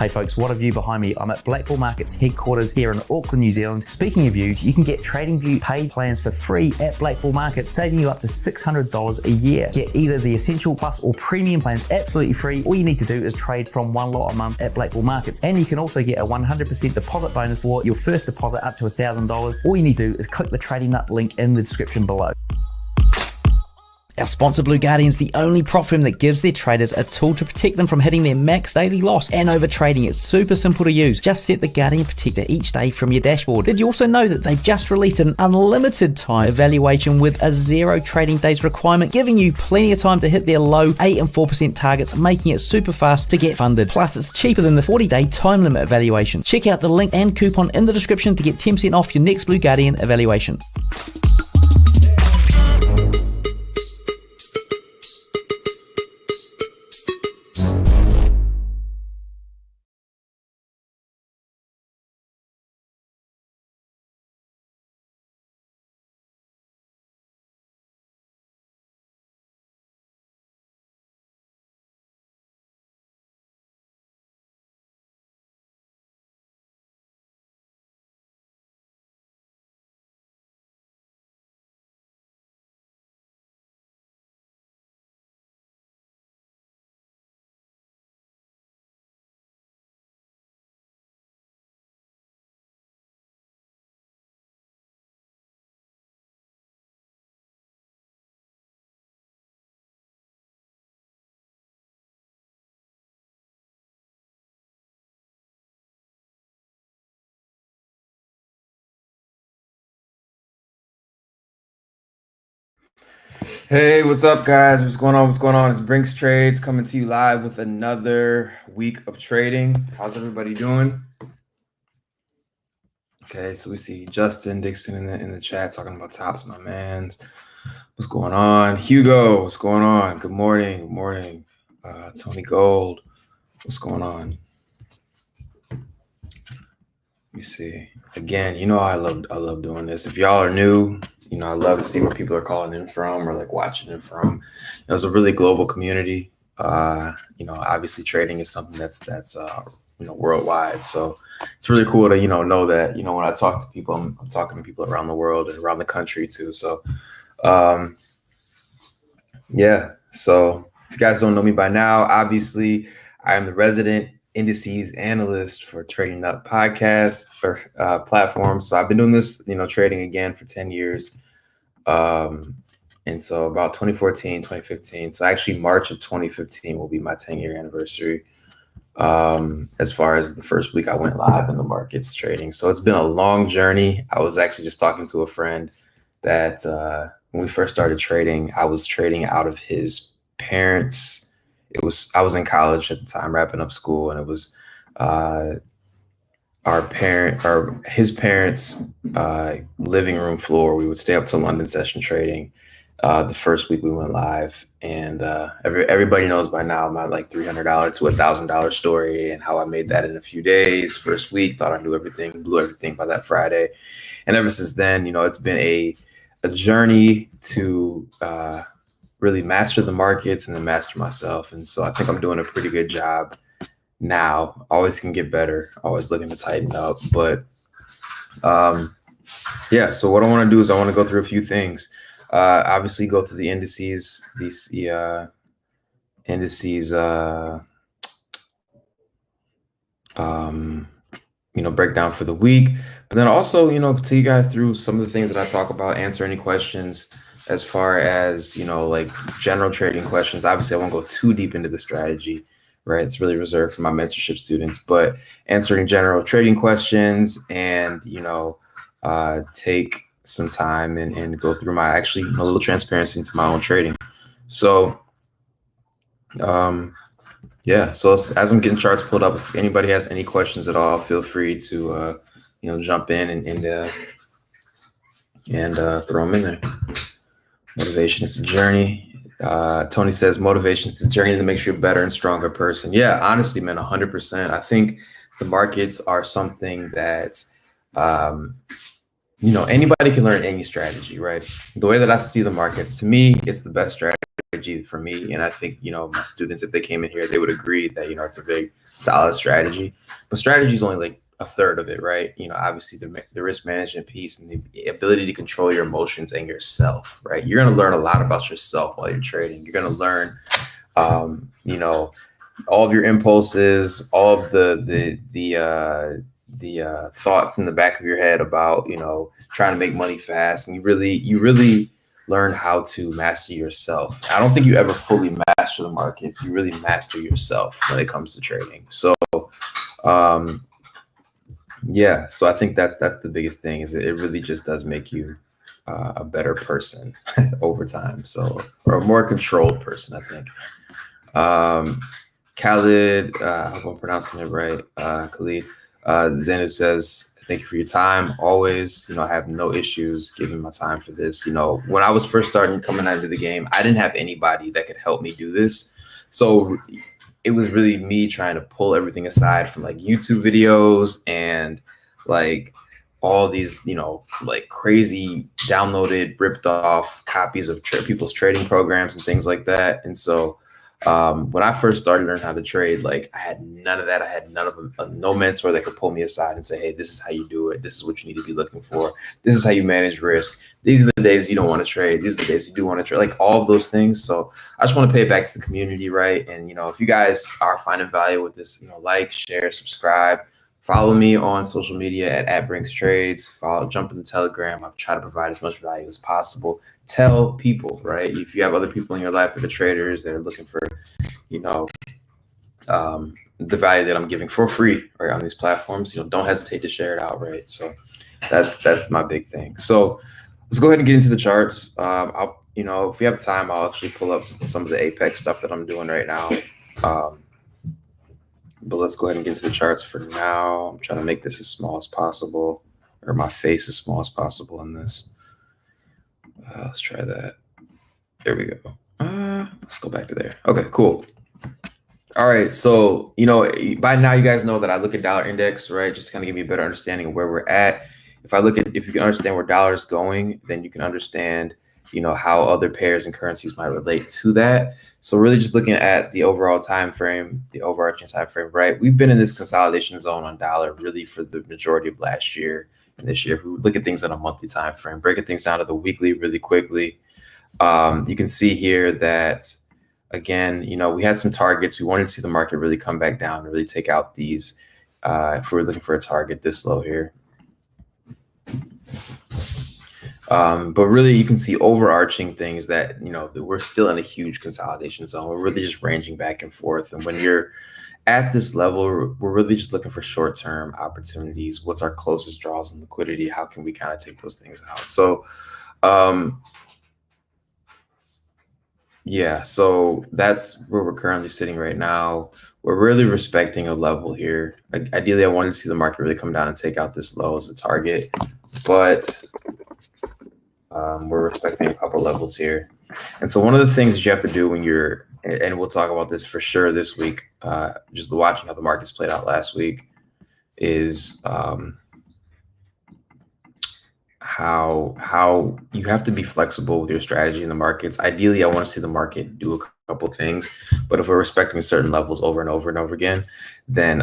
Hey folks, what a view behind me. I'm at Black Bull Markets headquarters here in Auckland, New Zealand. Speaking of views, you can get TradingView paid plans for free at Black Bull Markets, saving you up to $600 a year. Get either the Essential Plus or Premium plans absolutely free. All you need to do is trade from one lot a month at Black Bull Markets. And you can also get a 100% deposit bonus for your first deposit up to $1,000. All you need to do is click the Trading Nut link in the description below. Our sponsor Blue Guardian is the only prop firm that gives their traders a tool to protect them from hitting their max daily loss and over trading. It's super simple to use. Just set the Guardian Protector each day from your dashboard. Did you also know that they've just released an unlimited time evaluation with a 0 trading days requirement, giving you plenty of time to hit their low 8 and 4% targets, making it super fast to get funded. Plus, it's cheaper than the 40-day time limit evaluation. Check out the link and coupon in the description to get 10% off your next Blue Guardian evaluation. Hey, what's up, guys? What's going on? What's going on? It's Brinks Trades coming to you live with another week of trading. How's everybody doing? Okay, so we see Justin Dixon in the chat talking about tops, my man. What's going on? Hugo, what's going on? Good morning. Good morning. Tony Gold, what's going on? Let me see. Again, you know I love doing this. If y'all are new, you know, I love to see where people are calling in from or like watching in from. It was a really global community. You know, obviously trading is something that's you know, worldwide. So it's really cool to, you know that, you know, when I talk to people, I'm talking to people around the world and around the country too. So, yeah. So if you guys don't know me by now, obviously I am the resident indices analyst for Trading Nut podcast for platform. So I've been doing this, you know, trading again for 10 years. And so about 2014, 2015. So actually March of 2015 will be my 10-year anniversary. As far as the first week I went live in the markets trading. So it's been a long journey. I was actually just talking to a friend that when we first started trading, I was trading out of his parents. I was in college at the time, wrapping up school, and it was his parents' living room floor. We would stay up till London session trading. The first week we went live, and everybody knows by now my like $300 to $1,000 story and how I made that in a few days. First week, thought I knew everything, blew everything by that Friday, and ever since then, you know, it's been a journey to really master the markets and then master myself. And so I think I'm doing a pretty good job now. Always can get better, always looking to tighten up. But yeah, so what I want to do is I want to go through a few things. Obviously go through the indices, you know, breakdown for the week. But then also, you know, take you guys through some of the things that I talk about, answer any questions as far as, you know, like general trading questions. Obviously, I won't go too deep into the strategy, right? It's really reserved for my mentorship students, but answering general trading questions and, you know, take some time and go through my actually a little transparency into my own trading. So, yeah, so as I'm getting charts pulled up, if anybody has any questions at all, feel free to, you know, jump in and throw them in there. Motivation is a journey. Tony says motivation is a journey that makes you a better and stronger person. Yeah, honestly, man, 100%. I think the markets are something that, you know, anybody can learn any strategy, right? The way that I see the markets, to me, it's the best strategy strategy for me. And I think, my students, if they came in here, they would agree that, it's a very solid strategy. But strategy is only like a third of it, right? Obviously the risk management piece and the ability to control your emotions and yourself, right? You're going to learn a lot about yourself while you're trading. You're going to learn, all of your impulses, all of the thoughts in the back of your head about, trying to make money fast. And you really learn how to master yourself. I don't think you ever fully master the markets. You really master yourself when it comes to trading. So, so I think that's the biggest thing, is it really just does make you a better person over time. So, or a more controlled person, I think. Khalid, I hope I'm pronouncing it right. Khalid, Zenu says, thank you for your time. Always, I have no issues giving my time for this. When I was first starting coming into the game, I didn't have anybody that could help me do this. So it was really me trying to pull everything aside from like YouTube videos and like all these, like crazy downloaded, ripped off copies of people's trading programs and things like that. And so when I first started learning how to trade, like I had none of that. I had no mentor that could pull me aside and say, hey, this is how you do it. This is what you need to be looking for. This is how you manage risk. These are the days you don't want to trade. These are the days you do want to trade, like all of those things. So I just want to pay it back to the community, right? And, if you guys are finding value with this, like, share, subscribe. Follow me on social media at Brinks Trades. Jump in the Telegram. I'll try to provide as much value as possible. Tell people, right? If you have other people in your life that are traders that are looking for, the value that I'm giving for free, right, on these platforms, don't hesitate to share it out, right? So that's my big thing. So let's go ahead and get into the charts. If we have time, I'll actually pull up some of the Apex stuff that I'm doing right now. But let's go ahead and get into the charts for now. I'm trying to make this as small as possible, or my face as small as possible in this. Let's try that. There we go. Let's go back to there. Okay, cool. All right. So, by now you guys know that I look at dollar index, right? Just kind of give me a better understanding of where we're at. If you can understand where dollar is going, then you can understand, how other pairs and currencies might relate to that. So really just looking at the overall time frame, the overarching time frame, right? We've been in this consolidation zone on dollar really for the majority of last year and this year. If we look at things on a monthly time frame, breaking things down to the weekly really quickly, you can see here that, again, we had some targets. We wanted to see the market really come back down and really take out these, if we're looking for a target this low here. But really, you can see overarching things that, that we're still in a huge consolidation zone. We're really just ranging back and forth. And when you're at this level, we're really just looking for short-term opportunities. What's our closest draws in liquidity? How can we kind of take those things out? So, so that's where we're currently sitting right now. We're really respecting a level here. Ideally, I wanted to see the market really come down and take out this low as a target, but we're respecting a couple levels here. And so one of the things that you have to do when you're, and we'll talk about this for sure this week, just watching how the markets played out last week, is how you have to be flexible with your strategy in the markets. Ideally, I want to see the market do a couple things, but if we're respecting certain levels over and over and over again, then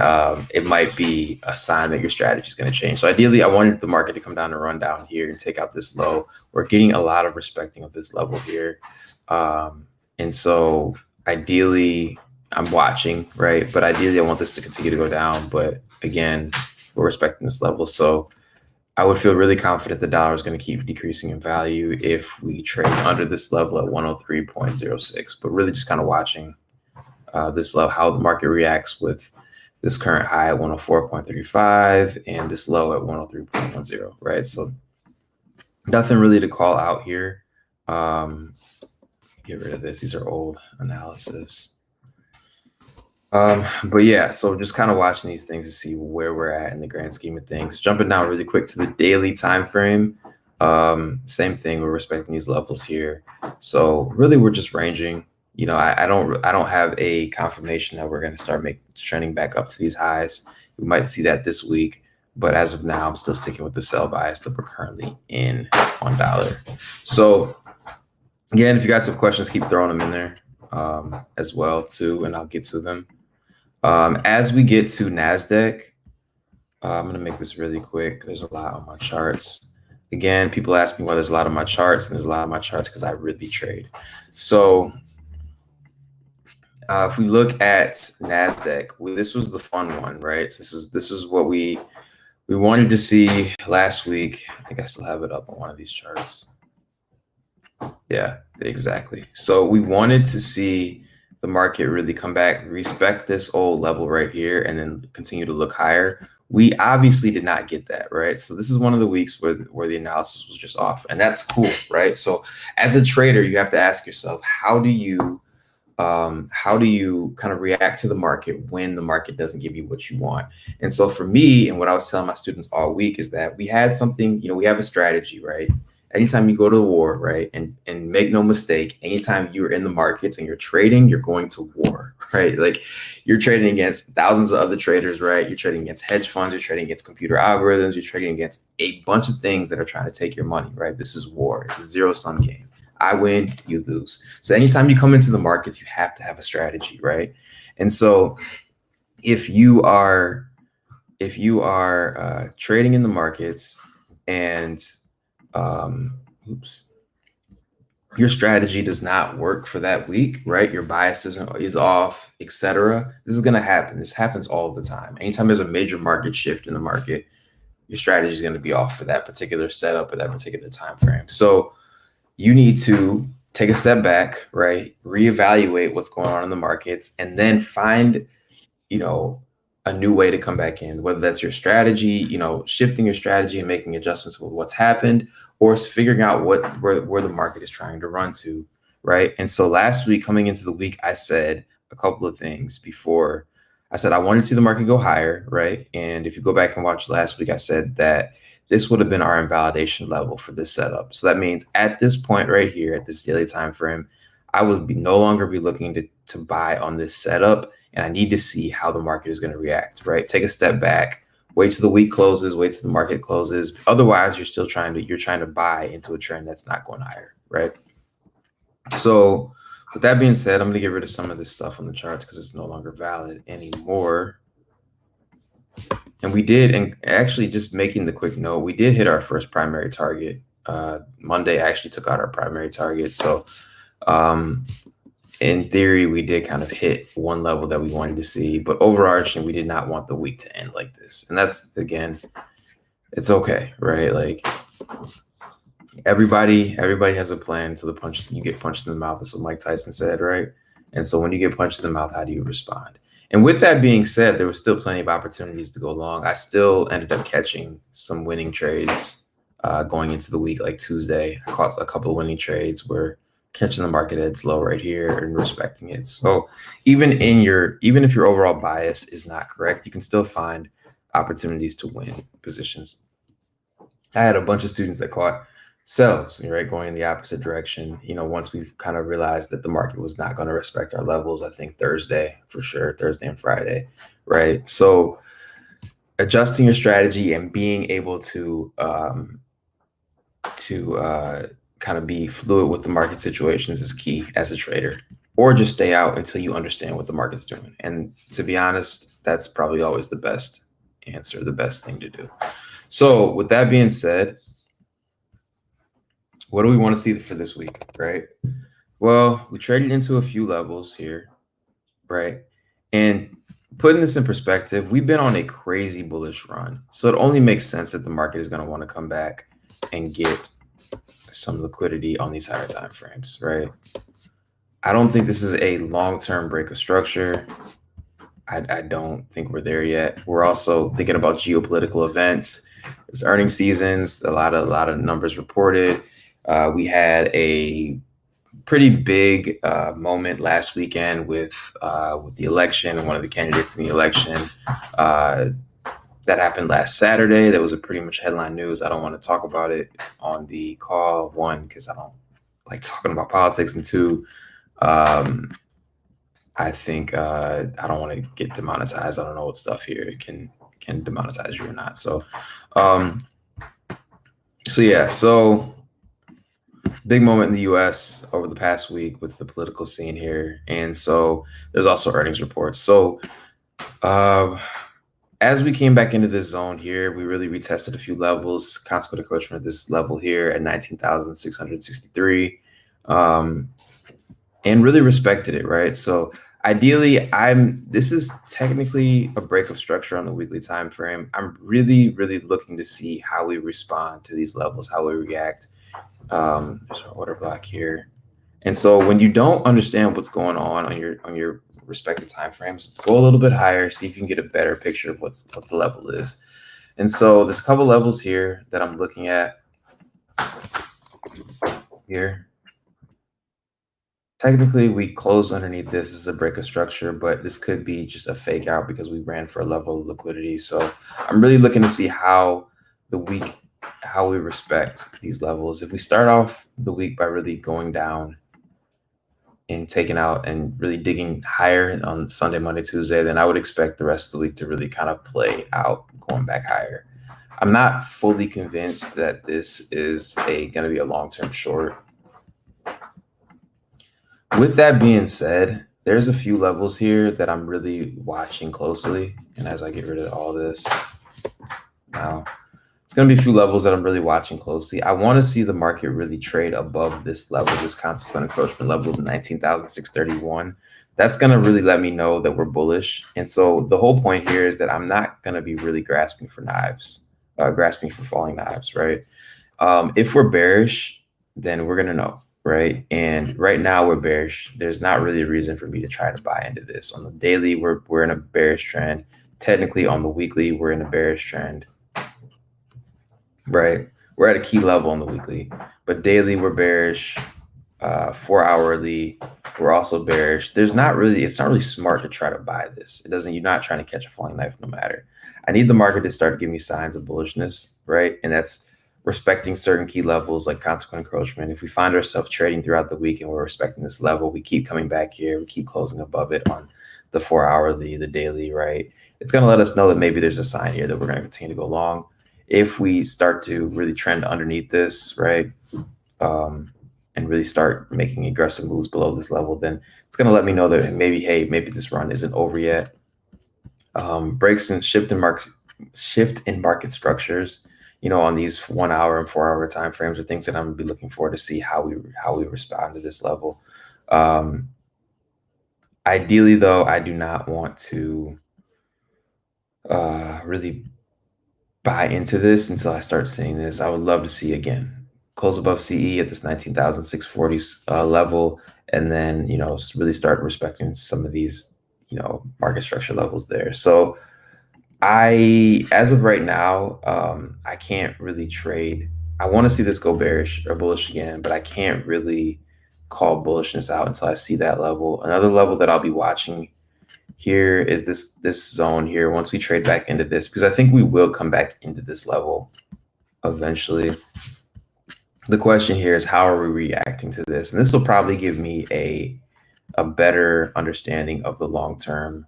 it might be a sign that your strategy is going to change. So ideally, I wanted the market to come down and run down here and take out this low. We're getting a lot of respecting of this level here. And so ideally, I'm watching, right? But ideally, I want this to continue to go down. But again, we're respecting this level. So I would feel really confident the dollar is going to keep decreasing in value if we trade under this level at 103.06. But really just kind of watching this level, how the market reacts with this current high at 104.35 and this low at 103.10, right? So nothing really to call out here. Get rid of this. These are old analysis. But yeah, so just kind of watching these things to see where we're at in the grand scheme of things. Jumping down really quick to the daily time frame. Same thing, we're respecting these levels here. So really we're just ranging. I don't have a confirmation that we're going to start trending back up to these highs. We might see that this week, but as of now, I'm still sticking with the sell bias that we're currently in on dollar. So Again, if you guys have questions, keep throwing them in there as well too, and I'll get to them. As we get to NASDAQ, I'm going to make this really quick. There's a lot on my charts. Again, people ask me why there's a lot on my charts, and there's a lot on my charts because I really trade. So if we look at NASDAQ, this was the fun one, right? This is what we wanted to see last week. I think I still have it up on one of these charts. Yeah, exactly. So we wanted to see the market really come back, respect this old level right here, and then continue to look higher. We obviously did not get that, right? So this is one of the weeks where the analysis was just off, and that's cool, right? So as a trader, you have to ask yourself, how do you kind of react to the market when the market doesn't give you what you want? And so for me, and what I was telling my students all week is that we had something, we have a strategy, right? Anytime you go to war, right? And make no mistake, anytime you're in the markets and you're trading, you're going to war, right? Like you're trading against thousands of other traders, right? You're trading against hedge funds, you're trading against computer algorithms, you're trading against a bunch of things that are trying to take your money, right? This is war. It's a zero-sum game. I win, you lose. So anytime you come into the markets, you have to have a strategy, right? And so if you are trading in the markets and your strategy does not work for that week, right? Your bias is off, etc. This is going to happen. This happens all the time. Anytime there's a major market shift in the market, your strategy is going to be off for that particular setup or that particular time frame. So you need to take a step back, right? Reevaluate what's going on in the markets, and then find, a new way to come back in, whether that's your strategy, shifting your strategy and making adjustments with what's happened, or figuring out where the market is trying to run to, right? And so last week, coming into the week, I said a couple of things before. I said I wanted to see the market go higher, right? And if you go back and watch last week, I said that this would have been our invalidation level for this setup. So that means at this point right here, at this daily time frame, I would no longer be looking to buy on this setup, and I need to see how the market is going to react, right? Take a step back, wait till the week closes, wait till the market closes. Otherwise, you're trying to buy into a trend that's not going higher, right? So with that being said, I'm going to get rid of some of this stuff on the charts because it's no longer valid anymore. And we did, and actually just making the quick note, we did hit our first primary target. Monday actually took out our primary target. So in theory, we did kind of hit one level that we wanted to see, but overarching, we did not want the week to end like this. And that's, again, it's okay, right? Like everybody has a plan to you get punched in the mouth. That's what Mike Tyson said, right? And so when you get punched in the mouth, how do you respond? And with that being said, there was still plenty of opportunities to go long. I still ended up catching some winning trades going into the week, like Tuesday. I caught a couple of winning trades where catching the market at its low right here and respecting it. So even if your overall bias is not correct, you can still find opportunities to win positions. I had a bunch of students that caught sells, right, going in the opposite direction. Once we've kind of realized that the market was not going to respect our levels, I think Thursday for sure, Thursday and Friday, right? So adjusting your strategy and being able to kind of be fluid with the market situations is key as a trader, or just stay out until you understand what the market's doing. And to be honest, that's probably always the best answer, the best thing to do. So with that being said, what do we want to see for this week, right? Well, we traded into a few levels here, right? And putting this in perspective, we've been on a crazy bullish run. So it only makes sense that the market is going to want to come back and get some liquidity on these higher time frames, right? I don't think this is a long-term break of structure. I don't think we're there yet. We're also thinking about geopolitical events. It's earnings seasons, a lot of numbers reported. We had a pretty big moment last weekend with the election and one of the candidates in the election. That happened last Saturday. That was a pretty much headline news. I don't want to talk about it on the call, one, because I don't like talking about politics, and two, I think I don't want to get demonetized. I don't know what stuff here can demonetize you or not. So, so big moment in the US over the past week with the political scene here. And so there's also earnings reports. So as we came back into this zone here, we really retested a few levels, consequent encroachment at this level here at 19,663, and really respected it, right? So ideally, this is technically a break of structure on the weekly time frame. I'm really, really looking to see how we respond to these levels, how we react. There's our order block here. And so when you don't understand what's going on your respective time frames, go a little bit higher, see if you can get a better picture of what the level is. And so there's a couple levels here that I'm looking at here. Technically, we closed underneath this as a break of structure, but this could be just a fake out because we ran for a level of liquidity. So I'm really looking to see how we respect these levels. If we start off the week by really going down and taking out and really digging higher on Sunday, Monday, Tuesday, then I would expect the rest of the week to really kind of play out going back higher. I'm not fully convinced that this is going to be a long-term short. With that being said, there's a few levels here that I'm really watching closely. And as I get rid of all this now, it's going to be a few levels that I'm really watching closely. I want to see the market really trade above this level, this consequent encroachment level of 19,631. That's going to really let me know that we're bullish. And so the whole point here is that I'm not going to be really grasping for falling knives, right? If we're bearish, then we're going to know, right? And right now we're bearish. There's not really a reason for me to try to buy into this. On the daily, we're in a bearish trend. Technically, on the weekly, we're in a bearish trend. Right, we're at a key level on the weekly, but daily we're bearish. 4 hourly, we're also bearish. It's not really smart to try to buy this. You're not trying to catch a falling knife no matter. I need the market to start giving me signs of bullishness, right? And that's respecting certain key levels like consequent encroachment. If we find ourselves trading throughout the week and we're respecting this level, we keep coming back here, we keep closing above it on the 4 hourly, the daily, right? It's going to let us know that maybe there's a sign here that we're going to continue to go long. If we start to really trend underneath this, right, and really start making aggressive moves below this level, then it's going to let me know that maybe this run isn't over yet. Breaks and shift in market structures, on these 1 hour and 4 hour time frames are things that I'm going to be looking for to see how we respond to this level. Ideally, though, I do not want to really buy into this until I start seeing this. I would love to see again close above CE at this 19,640 level, and then really start respecting some of these market structure levels there. So as of right now, I can't really trade. I want to see this go bearish or bullish again, but I can't really call bullishness out until I see that level. Another level that I'll be watching here is this zone here. Once we trade back into this, because I think we will come back into this level eventually. The question here is, how are we reacting to this? And this will probably give me a better understanding of the long-term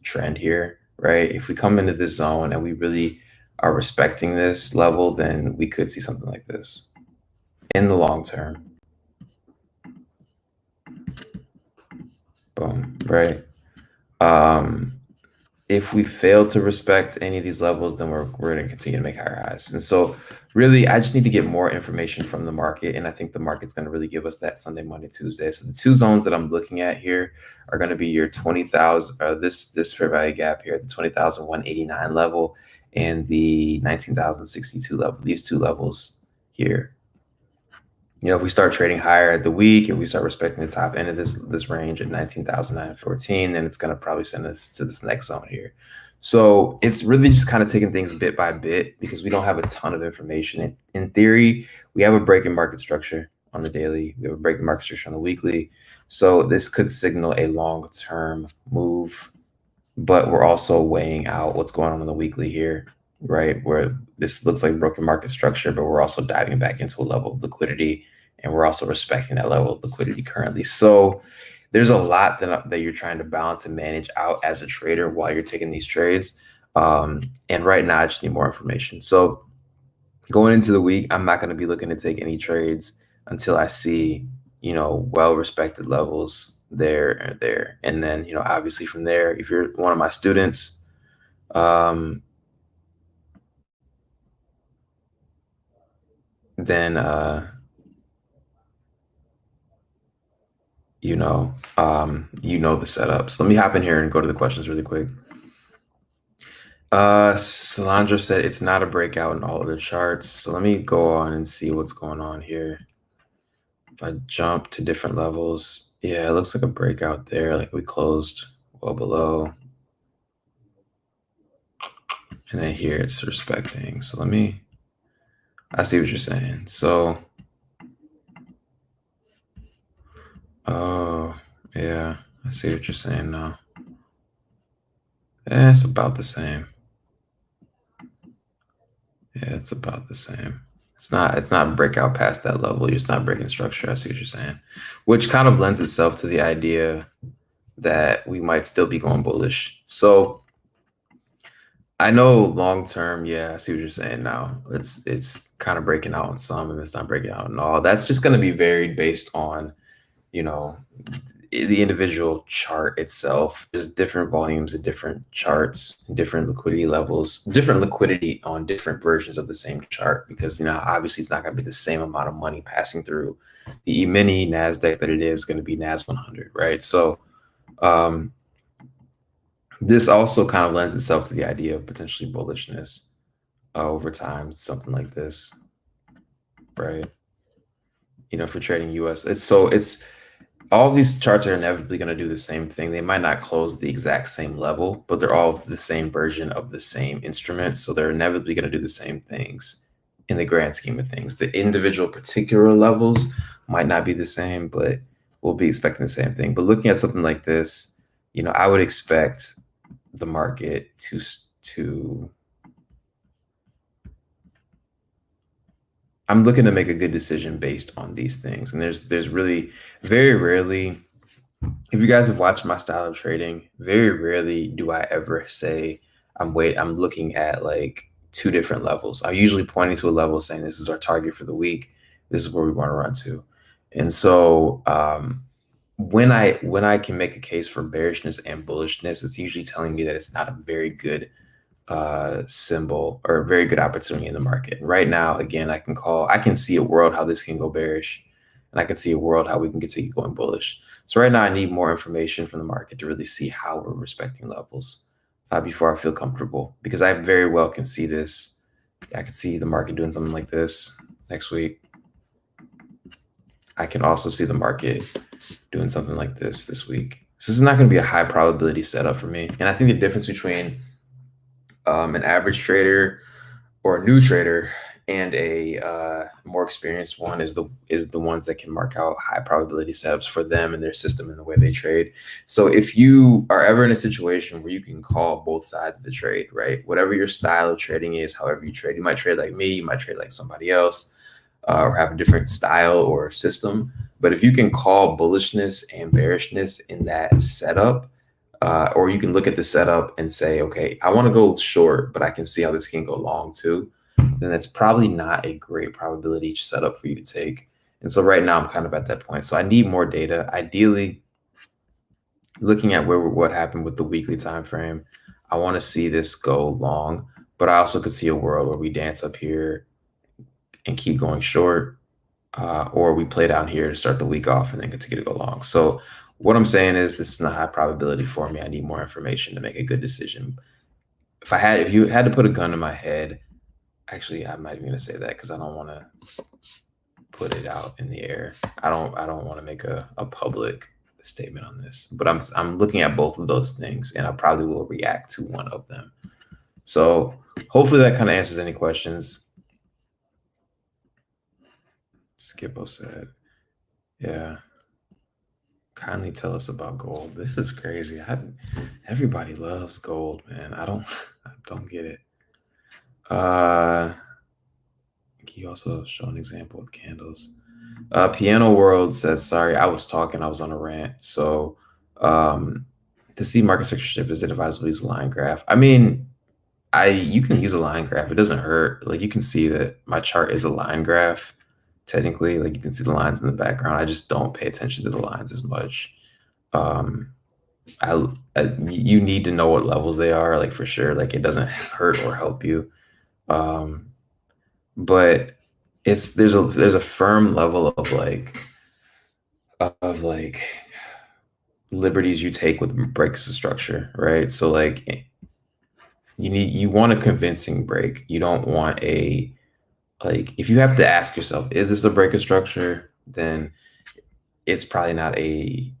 trend here, right? If we come into this zone and we really are respecting this level, then we could see something like this in the long term. Boom, right? If we fail to respect any of these levels, then we're going to continue to make higher highs. And so really, I just need to get more information from the market. And I think the market's going to really give us that Sunday, Monday, Tuesday. So the two zones that I'm looking at here are going to be your 20,000, this fair value gap here, the 20,189 level and the 19,062 level, these two levels here. If we start trading higher at the week, if we start respecting the top end of this range at 19,914, then it's going to probably send us to this next zone here. So it's really just kind of taking things bit by bit because we don't have a ton of information. In theory, we have a break in market structure on the daily. We have a break in market structure on the weekly. So this could signal a long-term move, but we're also weighing out what's going on the weekly here, right? Where this looks like broken market structure, but we're also diving back into a level of liquidity. And we're also respecting that level of liquidity currently. So there's a lot that you're trying to balance and manage out as a trader while you're taking these trades. And right now, I just need more information. So going into the week, I'm not going to be looking to take any trades until I see, well-respected levels there. And then, obviously from there, if you're one of my students, then, the setup. So let me hop in here and go to the questions really quick. Solandra said it's not a breakout in all of the charts. So let me go on and see what's going on here. If I jump to different levels, yeah, it looks like a breakout there. Like we closed well below. And then here it's respecting. So I see what you're saying. So, oh, yeah, I see what you're saying now. Yeah, it's about the same. Yeah, it's about the same. It's not breakout past that level. You're just not breaking structure. I see what you're saying, which kind of lends itself to the idea that we might still be going bullish. So I know long term, yeah, I see what you're saying now. It's kind of breaking out on some and it's not breaking out on all. That's just going to be varied based on, the individual chart itself. There's different volumes of different charts, different liquidity levels, different liquidity on different versions of the same chart, because obviously it's not going to be the same amount of money passing through the E-mini NASDAQ that it is going to be NAS100, right? So this also kind of lends itself to the idea of potentially bullishness over time, something like this, right? For trading US, it's all these charts are inevitably going to do the same thing. They might not close the exact same level, but they're all the same version of the same instrument. So they're inevitably going to do the same things in the grand scheme of things. The individual particular levels might not be the same, but we'll be expecting the same thing. But looking at something like this, I would expect the market to I'm looking to make a good decision based on these things. And there's really very rarely, if you guys have watched my style of trading, very rarely do I ever say I'm looking at like two different levels. I'm usually pointing to a level saying this is our target for the week. This is where we want to run to. And so when I can make a case for bearishness and bullishness, it's usually telling me that it's not a very good symbol or a very good opportunity in the market. And right now, again, I can see a world how this can go bearish, and I can see a world how we can continue going bullish. So right now I need more information from the market to really see how we're respecting levels before I feel comfortable, because I very well can see this. I can see the market doing something like this next week. I can also see the market doing something like this week. So this is not going to be a high probability setup for me. And I think the difference between an average trader or a new trader and a more experienced one is the ones that can mark out high probability setups for them and their system and the way they trade. So if you are ever in a situation where you can call both sides of the trade, right? Whatever your style of trading is, however you trade, you might trade like me, you might trade like somebody else, or have a different style or system. But if you can call bullishness and bearishness in that setup, or you can look at the setup and say, okay, I want to go short, but I can see how this can go long too, then that's probably not a great probability setup for you to take. And so right now I'm kind of at that point. So I need more data. Ideally, looking at what happened with the weekly time frame, I want to see this go long, but I also could see a world where we dance up here and keep going short, or we play down here to start the week off and then continue to go long. So what I'm saying is this is not high probability for me. I need more information to make a good decision. If you had to put a gun to my head, actually, I'm not even going to say that because I don't want to put it out in the air. I don't want to make a public statement on this, but I'm looking at both of those things, and I probably will react to one of them. So hopefully that kind of answers any questions. Skippo said, yeah. Kindly tell us about gold. This is crazy. Everybody loves gold, man. I don't get it. Can you also show an example with candles? Piano World says, sorry, I was talking. I was on a rant. So to see market structure, is it advisable to use a line graph? I mean, you can use a line graph. It doesn't hurt. Like you can see that my chart is a line graph. technically. Like you can see the lines in the background. I just don't pay attention to the lines as much. Um, you need to know what levels they are, like for sure. Like it doesn't hurt or help you. But there's a firm level of like liberties you take with breaks of structure, right? So like you want a convincing break. You don't want if you have to ask yourself, is this a break of structure? Then it's probably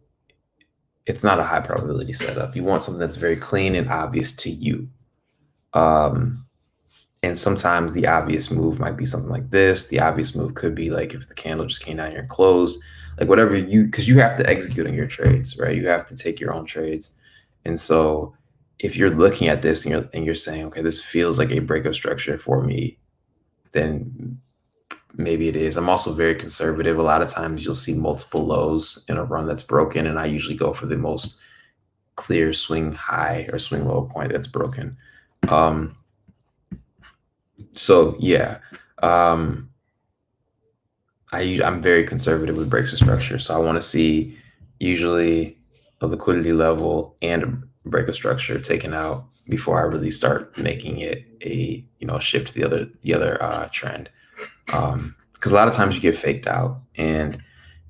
it's not a high probability setup. You want something that's very clean and obvious to you. And sometimes the obvious move might be something like this. The obvious move could be like if the candle just came down here and closed, like whatever because you have to execute on your trades, right? You have to take your own trades. And so if you're looking at this and you're saying, okay, this feels like a break of structure for me, then maybe it is. I'm also very conservative. A lot of times you'll see multiple lows in a run that's broken, and I usually go for the most clear swing high or swing low point that's broken. So yeah, I'm very conservative with breaks of structure. So I want to see usually a liquidity level and a break of structure taken out before I really start making it a shift to the other trend. Because a lot of times you get faked out, and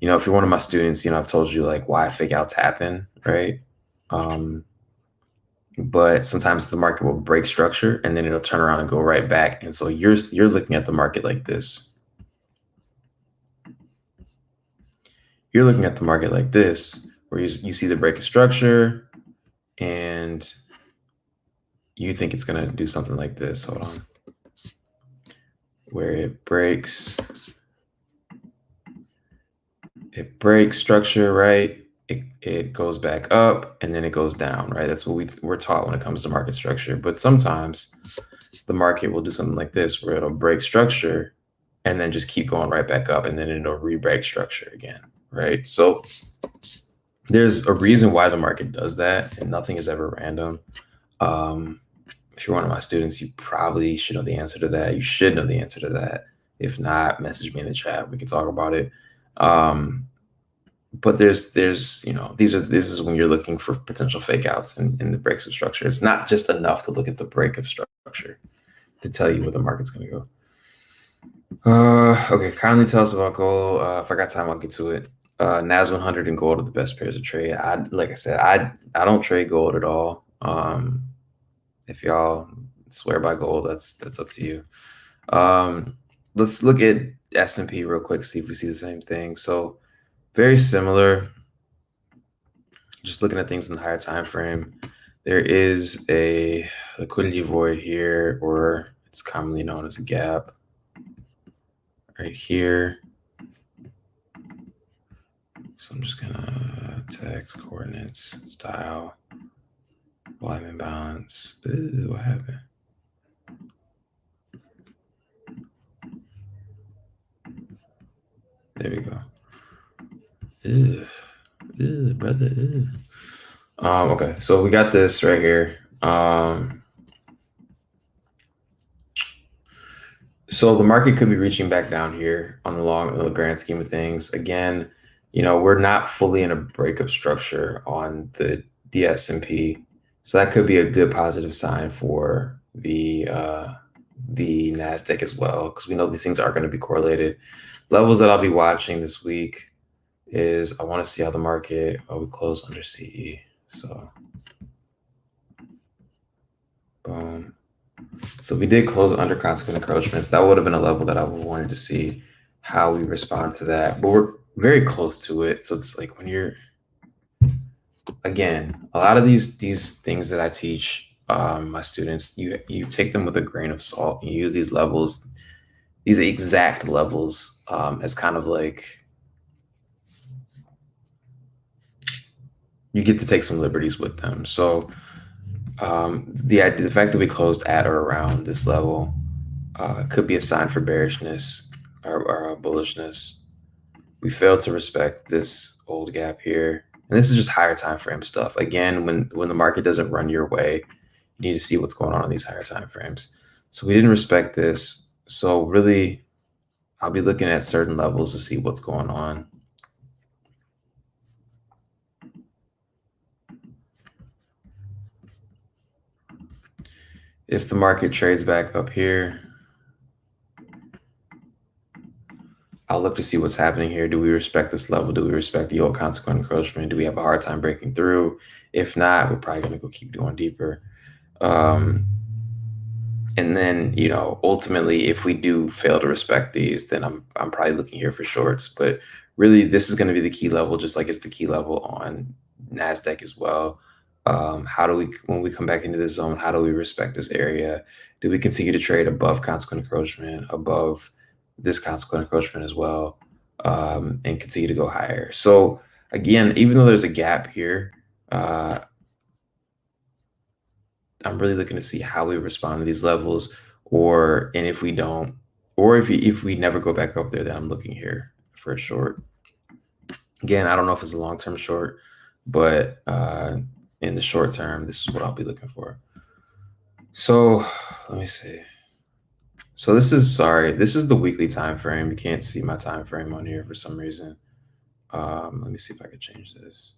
if you're one of my students, I've told you like why fake outs happen, right? But sometimes the market will break structure and then it'll turn around and go right back. And so you're looking at the market like this. You're looking at the market like this, where you see the break of structure and you think it's going to do something like this. Hold on. Where it breaks structure, right? It goes back up and then it goes down, right? That's what we're taught when it comes to market structure. But sometimes the market will do something like this, where it'll break structure and then just keep going right back up, and then it'll re-break structure again, right? So there's a reason why the market does that, and nothing is ever random. If you're one of my students, you probably should know the answer to that. You should know the answer to that. If not, message me in the chat. We can talk about it. But this is when you're looking for potential fake outs in the breaks of structure. It's not just enough to look at the break of structure to tell you where the market's going to go. Okay, kindly tell us about gold. If I got time, I'll get to it. NAS100 and gold are the best pairs of trade. Like I said, I don't trade gold at all. If y'all swear by gold, that's up to you. Let's look at S&P real quick, see if we see the same thing. So very similar. Just looking at things in the higher time frame, there is a liquidity void here, or it's commonly known as a gap right here. So I'm just gonna text coordinates, style, volume imbalance. Ooh, what happened? There we go. Brother. Okay, so we got this right here. So the market could be reaching back down here on the grand scheme of things. Again, we're not fully in a breakup structure on the S&P, so that could be a good positive sign for the NASDAQ as well, because we know these things are going to be correlated. Levels that I'll be watching this week is I want to see how the market, we close under CE. So boom. So we did close under consequent encroachments. That would have been a level that I would wanted to see how we respond to that. But we're very close to it. So it's like when you're, again, a lot of these things that I teach my students, you take them with a grain of salt. You use these levels, these exact levels, as kind of like, you get to take some liberties with them. So the fact that we closed at or around this level could be a sign for bearishness or bullishness. We failed to respect this old gap here. And this is just higher time frame stuff. Again, when the market doesn't run your way, you need to see what's going on in these higher time frames. So we didn't respect this. So really, I'll be looking at certain levels to see what's going on. If the market trades back up here, I'll look to see what's happening here. Do we respect this level? Do we respect the old consequent encroachment? Do we have a hard time breaking through? If not, we're probably going to go keep going deeper. And then, you know, ultimately, if we do fail to respect these, then I'm probably looking here for shorts. But really, this is going to be the key level, just like it's the key level on NASDAQ as well. How do we, when we come back into this zone, how do we respect this area? Do we continue to trade above consequent encroachment, above this consequent encroachment as well, and continue to go higher? So again, even though there's a gap here, I'm really looking to see how we respond to these levels, and if we don't, or if we never go back up there, then I'm looking here for a short. Again, I don't know if it's a long-term short, but in the short term, this is what I'll be looking for. So let me see. So this is the weekly time frame. You can't see my time frame on here for some reason. Let me see if I could change this.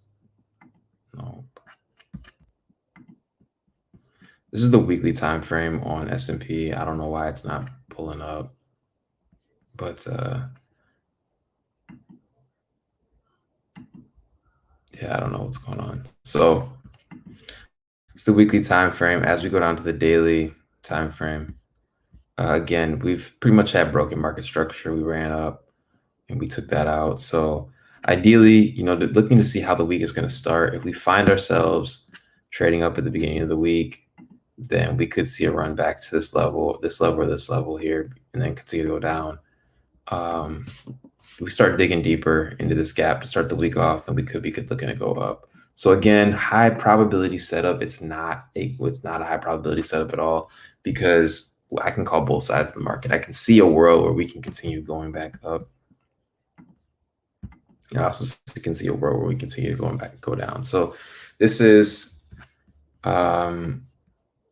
No. This is the weekly time frame on S&P. I don't know why it's not pulling up, but yeah, I don't know what's going on. So it's the weekly time frame. As we go down to the daily time frame, again, we've pretty much had broken market structure. We ran up and we took that out. So ideally, you know, looking to see how the week is going to start. If we find ourselves trading up at the beginning of the week, then we could see a run back to this level, or this level here, and then continue to go down. If we start digging deeper into this gap to start the week off, then we could be looking to go up. So again, high probability setup. It's not a high probability setup at all, because I can call both sides of the market. I can see a world where we can continue going back up. I also can see a world where we continue going back and go down. So this is,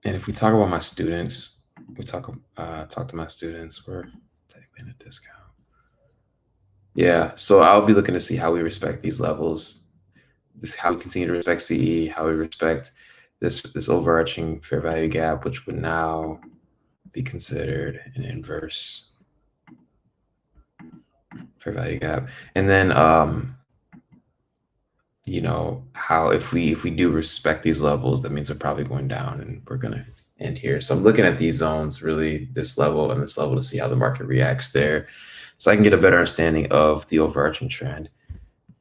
and if we talk about my students, we talk to my students, we're technically in a discount. Yeah, so I'll be looking to see how we respect these levels, how we continue to respect CE, how we respect this overarching fair value gap, which would now be considered an inverse fair value gap. And then you know, how if we do respect these levels, that means we're probably going down and we're gonna end here. So I'm looking at these zones, really this level and this level, to see how the market reacts there, so I can get a better understanding of the overarching trend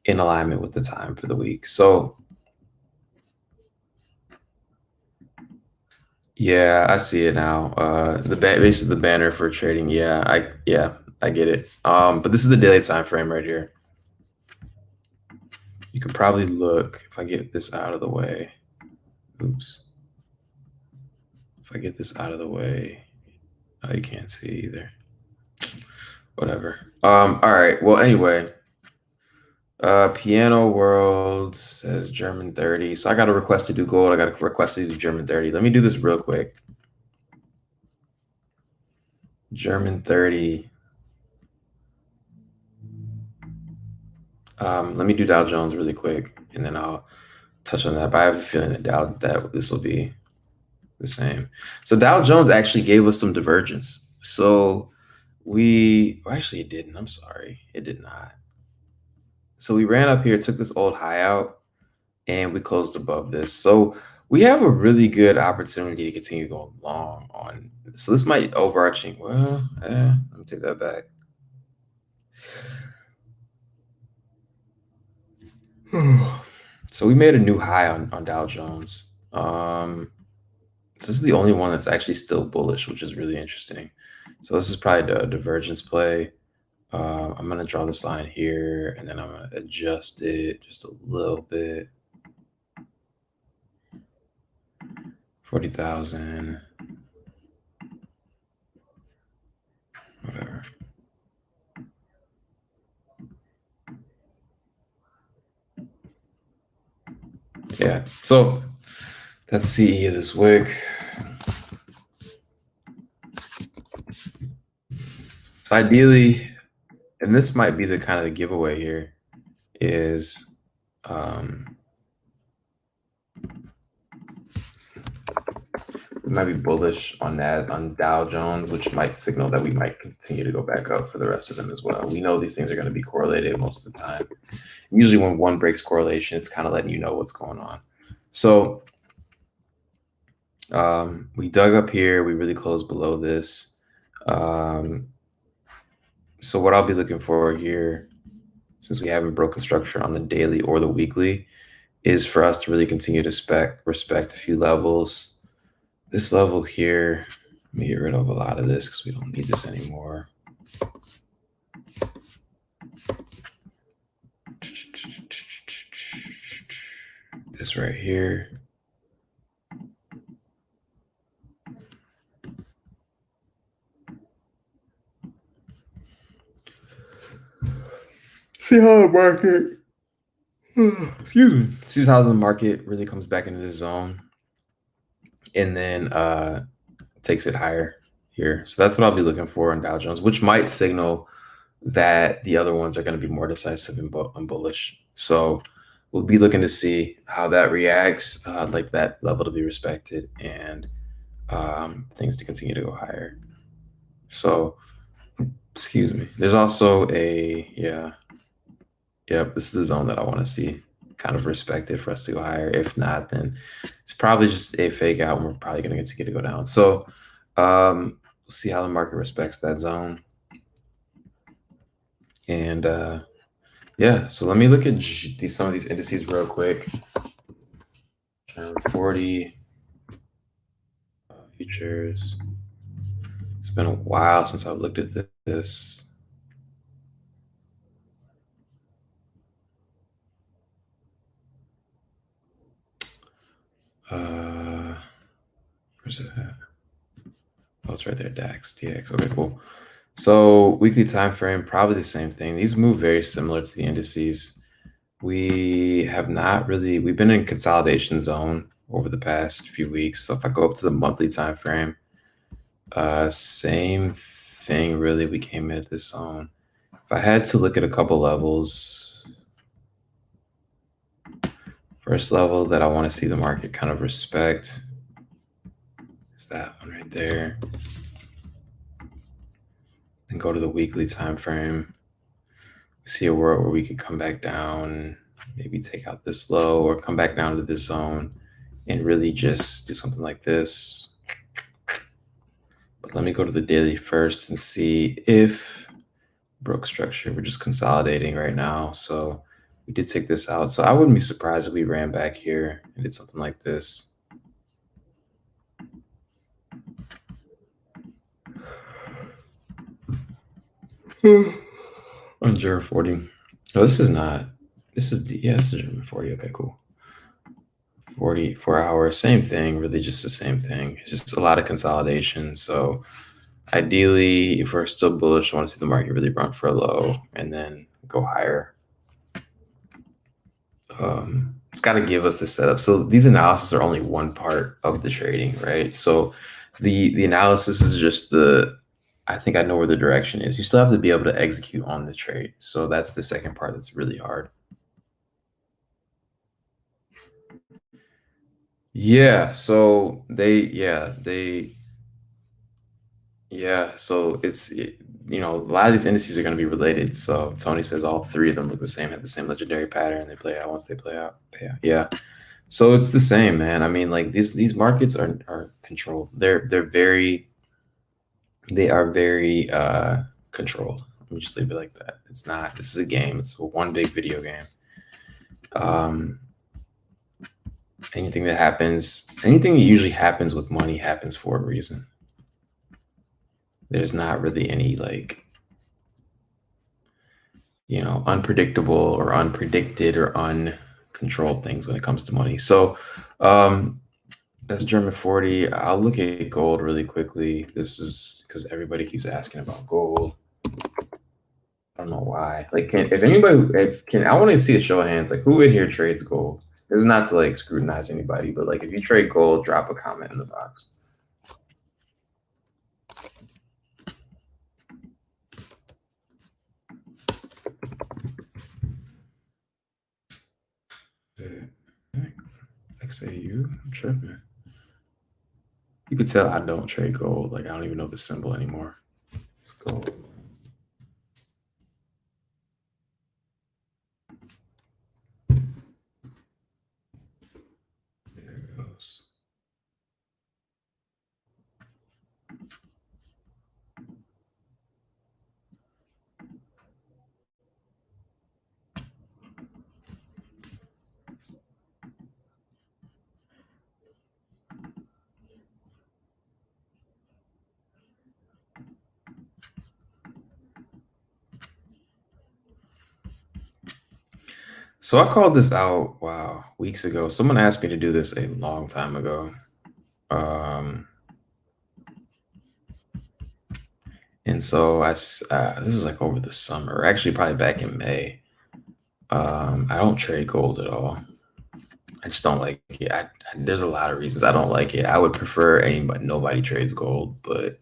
in alignment with the time for the week. So yeah, I see it now. Basically the banner for trading. Yeah, I get it. But this is the daily time frame right here. You could probably look, if I get this out of the way. Oops. If I get this out of the way, oh, you can't see either. Whatever. All right. Well, anyway, Piano World says German 30. So I got a request to do gold. I got a request to do German 30. Let me do this real quick. German 30. Let me do Dow Jones really quick, and then I'll touch on that. But I have a feeling that this will be the same. So Dow Jones actually gave us some divergence. So actually it didn't. I'm sorry, it did not. So we ran up here, took this old high out, and we closed above this. So we have a really good opportunity to continue going long on. So this might overarching. Well, let me take that back. So we made a new high on Dow Jones. So this is the only one that's actually still bullish, which is really interesting. So this is probably the divergence play. I'm going to draw this line here, and then I'm going to adjust it just a little bit. 40,000. Whatever. Yeah, so that's CE of this wick. So ideally, and this might be the kind of the giveaway here, is we might be bullish on that, on Dow Jones, which might signal that we might continue to go back up for the rest of them as well. We know these things are going to be correlated most of the time. Usually when one breaks correlation, it's kind of letting you know what's going on. So we dug up here. We really closed below this. So what I'll be looking for here, since we haven't broken structure on the daily or the weekly, is for us to really continue to respect a few levels. This level here, let me get rid of a lot of this because we don't need this anymore. This right here. See how the market, excuse me, see how the market really comes back into this zone and then takes it higher here. So that's what I'll be looking for in Dow Jones, which might signal that the other ones are going to be more decisive and bullish. So we'll be looking to see how that reacts, like that level to be respected and things to continue to go higher. So, excuse me. There's also a, yep, this is the zone that I want to see kind of respected for us to go higher. If not, then it's probably just a fake out and we're probably going to get to go down. So we'll see how the market respects that zone. And yeah, so let me look at some of these indices real quick. 40 futures. It's been a while since I've looked at this. Where's it at? Oh, it's right there. DAX, TX. Okay, cool. So weekly time frame, probably the same thing. These move very similar to the indices. We have not really, we've been in consolidation zone over the past few weeks. So if I go up to the monthly time frame, same thing really. We came at this zone. If I had to look at a couple levels, first level that I want to see the market kind of respect is that one right there. And go to the weekly time frame. See a world where we could come back down, maybe take out this low or come back down to this zone and really just do something like this. But let me go to the daily first and see if broke structure. We're just consolidating right now. So we did take this out. So I wouldn't be surprised if we ran back here and did something like this. On German 40. Oh, this is not. This is German 40. Okay, cool. 44 hours, same thing, really just the same thing. It's just a lot of consolidation. So ideally, if we're still bullish, I want to see the market really run for a low and then go higher. It's got to give us the setup. So these analysis are only one part of the trading, right? So the analysis is just I think I know where the direction is. You still have to be able to execute on the trade. So that's the second part that's really hard. Yeah, so so it's, you know, a lot of these indices are going to be related. So Tony says all three of them look the same, have the same legendary pattern. They play out once they play out. Yeah. So it's the same, man. I mean, like these markets are controlled. They are very controlled. Let me just leave it like that. It's not, this is a game. It's one big video game. Anything that usually happens with money happens for a reason. There's not really any, like, you know, unpredictable or unpredicted or uncontrolled things when it comes to money. So that's German 40. I'll look at gold really quickly. This is because everybody keeps asking about gold. I don't know why. Like, I want to see a show of hands. Like, who in here trades gold? This is not to like scrutinize anybody, but like if you trade gold, drop a comment in the box. XAU. I'm tripping. You could tell I don't trade gold. Like I don't even know the symbol anymore. It's gold. There it goes. So I called this out, wow, weeks ago. Someone asked me to do this a long time ago. And so this is like over the summer, actually probably back in May. I don't trade gold at all. I just don't like it. There's a lot of reasons I don't like it. I would prefer nobody trades gold, but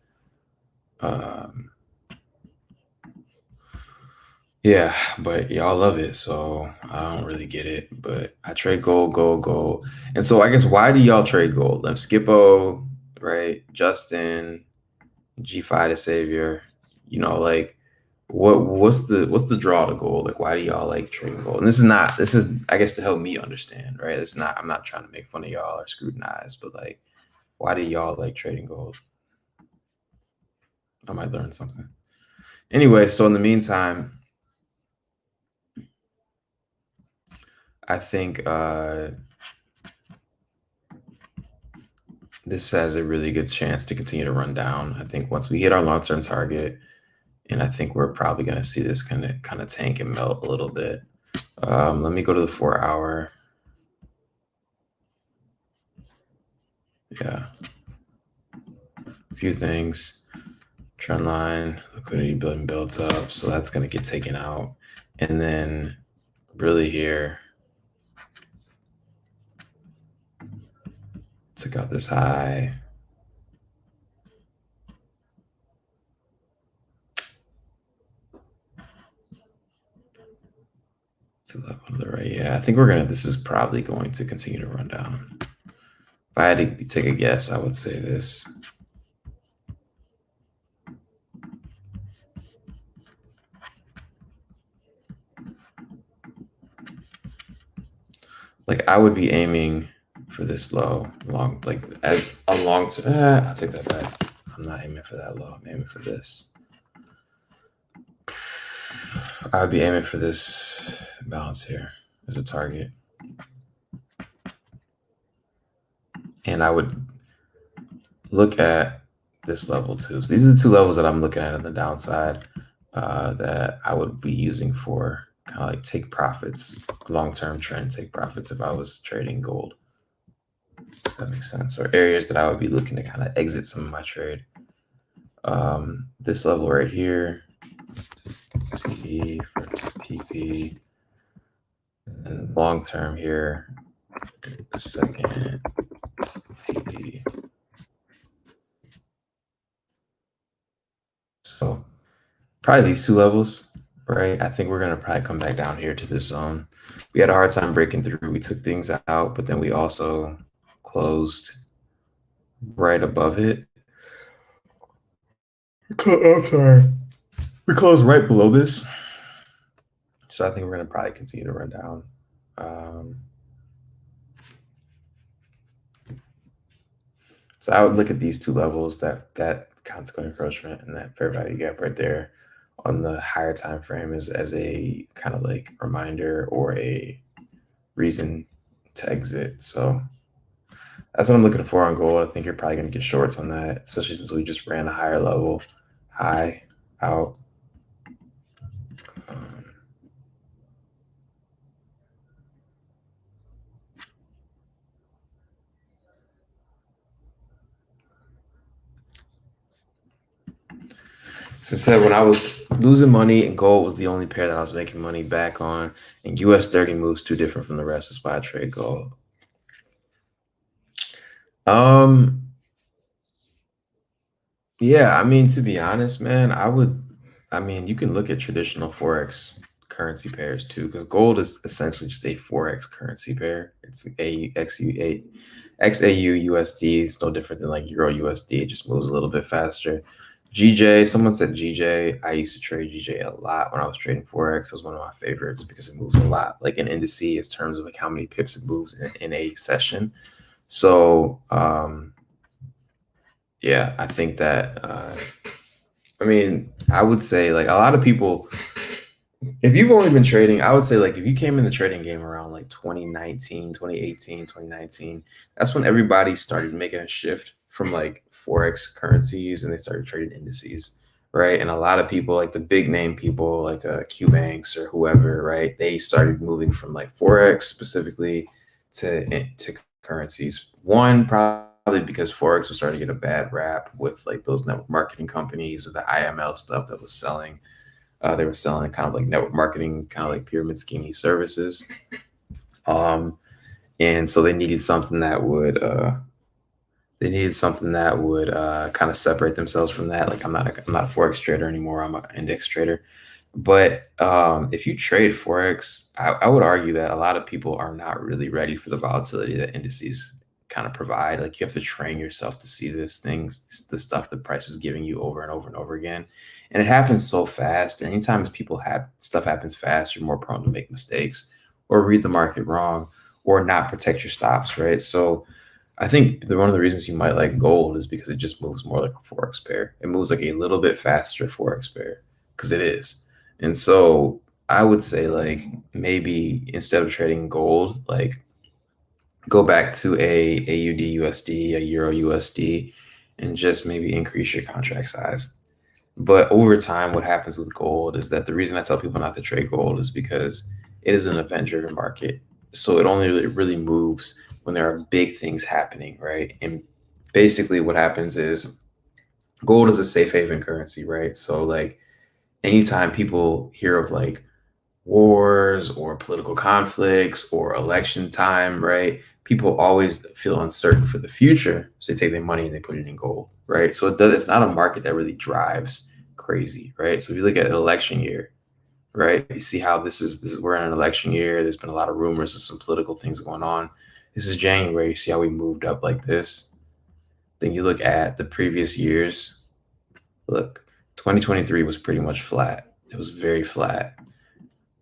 yeah, but y'all love it, so I don't really get it. But I trade gold. And so I guess why do y'all trade gold? Skippo, right? Justin, G5 the Savior, like what's the draw to gold? Like why do y'all like trading gold? And this is I guess to help me understand, right? I'm not trying to make fun of y'all or scrutinize, but like why do y'all like trading gold? I might learn something. Anyway, so in the meantime, I think this has a really good chance to continue to run down. I think once we hit our long-term target, and I think we're probably going to see this kind of tank and melt a little bit. Let me go to the 4-hour. Yeah. A few things. Trend line, liquidity building built up. So that's going to get taken out. And then really here, took out this high. To the left on the right. Yeah, I think this is probably going to continue to run down. If I had to take a guess, I would say this. Like I would be aiming for this low, I'll take that back. I'm not aiming for that low. I'm aiming for this. I'd be aiming for this balance here as a target. And I would look at this level too. So these are the two levels that I'm looking at on the downside that I would be using for kind of like take profits, long-term trend, take profits if I was trading gold. If that makes sense. Or areas that I would be looking to kind of exit some of my trade. This level right here, TP for PP, and long-term here, second TP. So probably these two levels, right? I think we're going to probably come back down here to this zone. We had a hard time breaking through. We took things out, but then we also closed right above it. I'm sorry. We closed right below this. So I think we're going to probably continue to run down. So I would look at these two levels, that consequent encroachment and that fair value gap right there on the higher time frame as a kind of like reminder or a reason to exit. So that's what I'm looking for on gold. I think you're probably going to get shorts on that, especially since we just ran a higher level, high out. So I said when I was losing money and gold was the only pair that I was making money back on, and US30 moves too different from the rest. That's why I trade gold. Yeah, I mean, to be honest, man, you can look at traditional Forex currency pairs too, because gold is essentially just a forex currency pair. It's XAU USD is no different than like Euro USD. It just moves a little bit faster. GJ, someone said GJ. I used to trade GJ a lot when I was trading forex. It was one of my favorites because it moves a lot, like in indices, in terms of like how many pips it moves in a session. So yeah, I think that I would say like a lot of people, if you've only been trading, I would say like if you came in the trading game around like 2019, 2018, 2019, that's when everybody started making a shift from like forex currencies and they started trading indices, right? And a lot of people, like the big name people like Q Banks or whoever, right? They started moving from like forex specifically to currencies. One, probably because forex was starting to get a bad rap with like those network marketing companies or the IML stuff that was selling. They were selling kind of like network marketing, kind of like pyramid scheming services. And so they needed something that would kind of separate themselves from that. Like I'm not a forex trader anymore. I'm an index trader. But if you trade forex, I would argue that a lot of people are not really ready for the volatility that indices kind of provide. Like you have to train yourself to see the stuff the price is giving you over and over and over again. And it happens so fast. Anytime stuff happens fast, you're more prone to make mistakes or read the market wrong or not protect your stops, right? So I think one of the reasons you might like gold is because it just moves more like a forex pair. It moves like a little bit faster forex pair because it is. And so I would say like maybe instead of trading gold, like go back to a AUD USD, a Euro USD, and just maybe increase your contract size. But over time, what happens with gold is that the reason I tell people not to trade gold is because it is an event-driven market. So it only really moves when there are big things happening, right? And basically what happens is gold is a safe haven currency, right? So like anytime people hear of like wars or political conflicts or election time, right? People always feel uncertain for the future. So they take their money and they put it in gold, right? So it's not a market that really drives crazy, right? So if you look at an election year, right? You see how we're in an election year. There's been a lot of rumors of some political things going on. This is January. You see how we moved up like this. Then you look at the previous years. Look, 2023 was pretty much flat. It was very flat.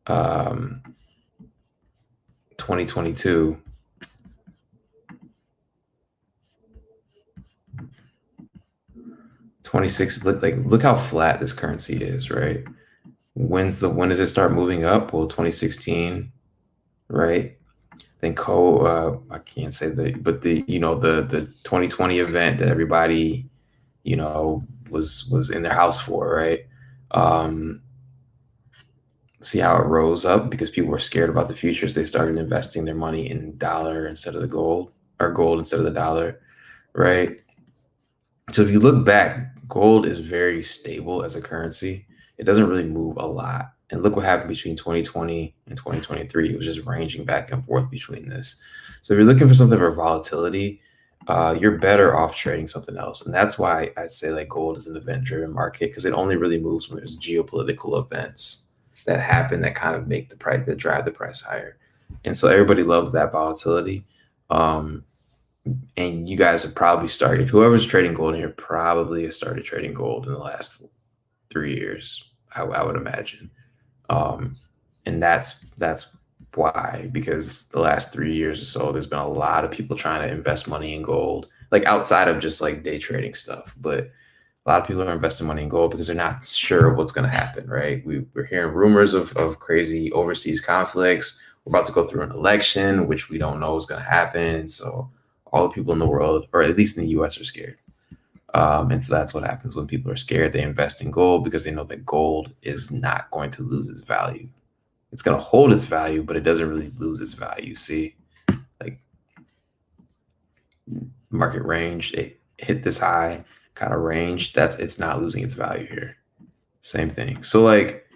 2022 26 look how flat this currency is, right? When does it start moving up? Well, 2016, right? Then I can't say but the 2020 event that everybody was in their house for, right? See how it rose up because people were scared about the future, so they started investing their money in dollar instead of the gold, or gold instead of the dollar, right? So if you look back, gold is very stable as a currency. It doesn't really move a lot. And look what happened between 2020 and 2023. It was just ranging back and forth between this. So if you're looking for something for volatility, you're better off trading something else. And that's why I say like gold is an event-driven market, because it only really moves when there's geopolitical events that happen that kind of make the price, that drive the price higher. And so everybody loves that volatility. And you guys have probably started, whoever's trading gold here probably has started trading gold in the last 3 years, I would imagine. And that's why, because the last 3 years or so, there's been a lot of people trying to invest money in gold, like outside of just like day trading stuff. But a lot of people are investing money in gold because they're not sure what's going to happen, right? We're hearing rumors of crazy overseas conflicts. We're about to go through an election, which we don't know is going to happen. And so all the people in the world, or at least in the US, are scared. And so that's what happens when people are scared. They invest in gold because they know that gold is not going to lose its value. It's going to hold its value, but it doesn't really lose its value. See, like market range, it hit this high kind of range. It's not losing its value here. Same thing. So like,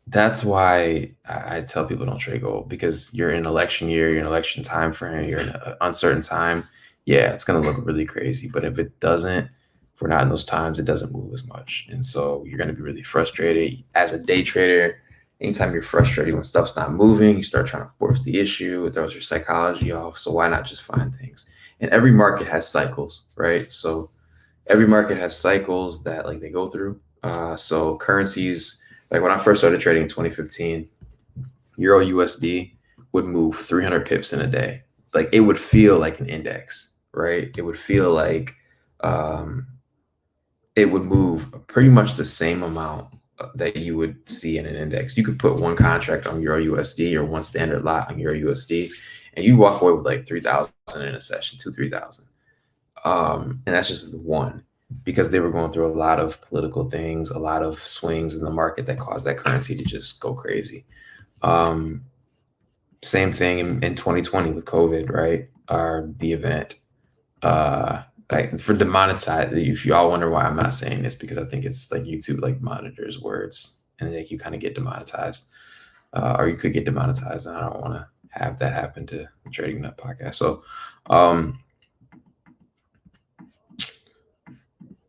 that's why I tell people don't trade gold, because you're in an election year, you're in an election time frame, you're in an uncertain time. Yeah, it's going to look really crazy. But if it doesn't, if we're not in those times, it doesn't move as much. And so you're going to be really frustrated. As a day trader, anytime you're frustrated when stuff's not moving, you start trying to force the issue, it throws your psychology off. So why not just find things? And every market has cycles, right? So every market has cycles that like they go through. So currencies, like when I first started trading in 2015, Euro USD would move 300 pips in a day. Like it would feel like an index, right? It would feel like um, it would move pretty much the same amount that you would see in an index. You could put one contract on Euro USD or one standard lot on Euro USD, and you'd walk away with like 3,000 in a session, 3,000. And that's just one, because they were going through a lot of political things, a lot of swings in the market that caused that currency to just go crazy. Same thing in 2020 with COVID, right? Or the event. Like for demonetize, if y'all wonder why I'm not saying this, because I think it's like YouTube like monitors words and like you kind of get demonetized, or you could get demonetized, and I don't want to have that happen to the Trading Nut podcast.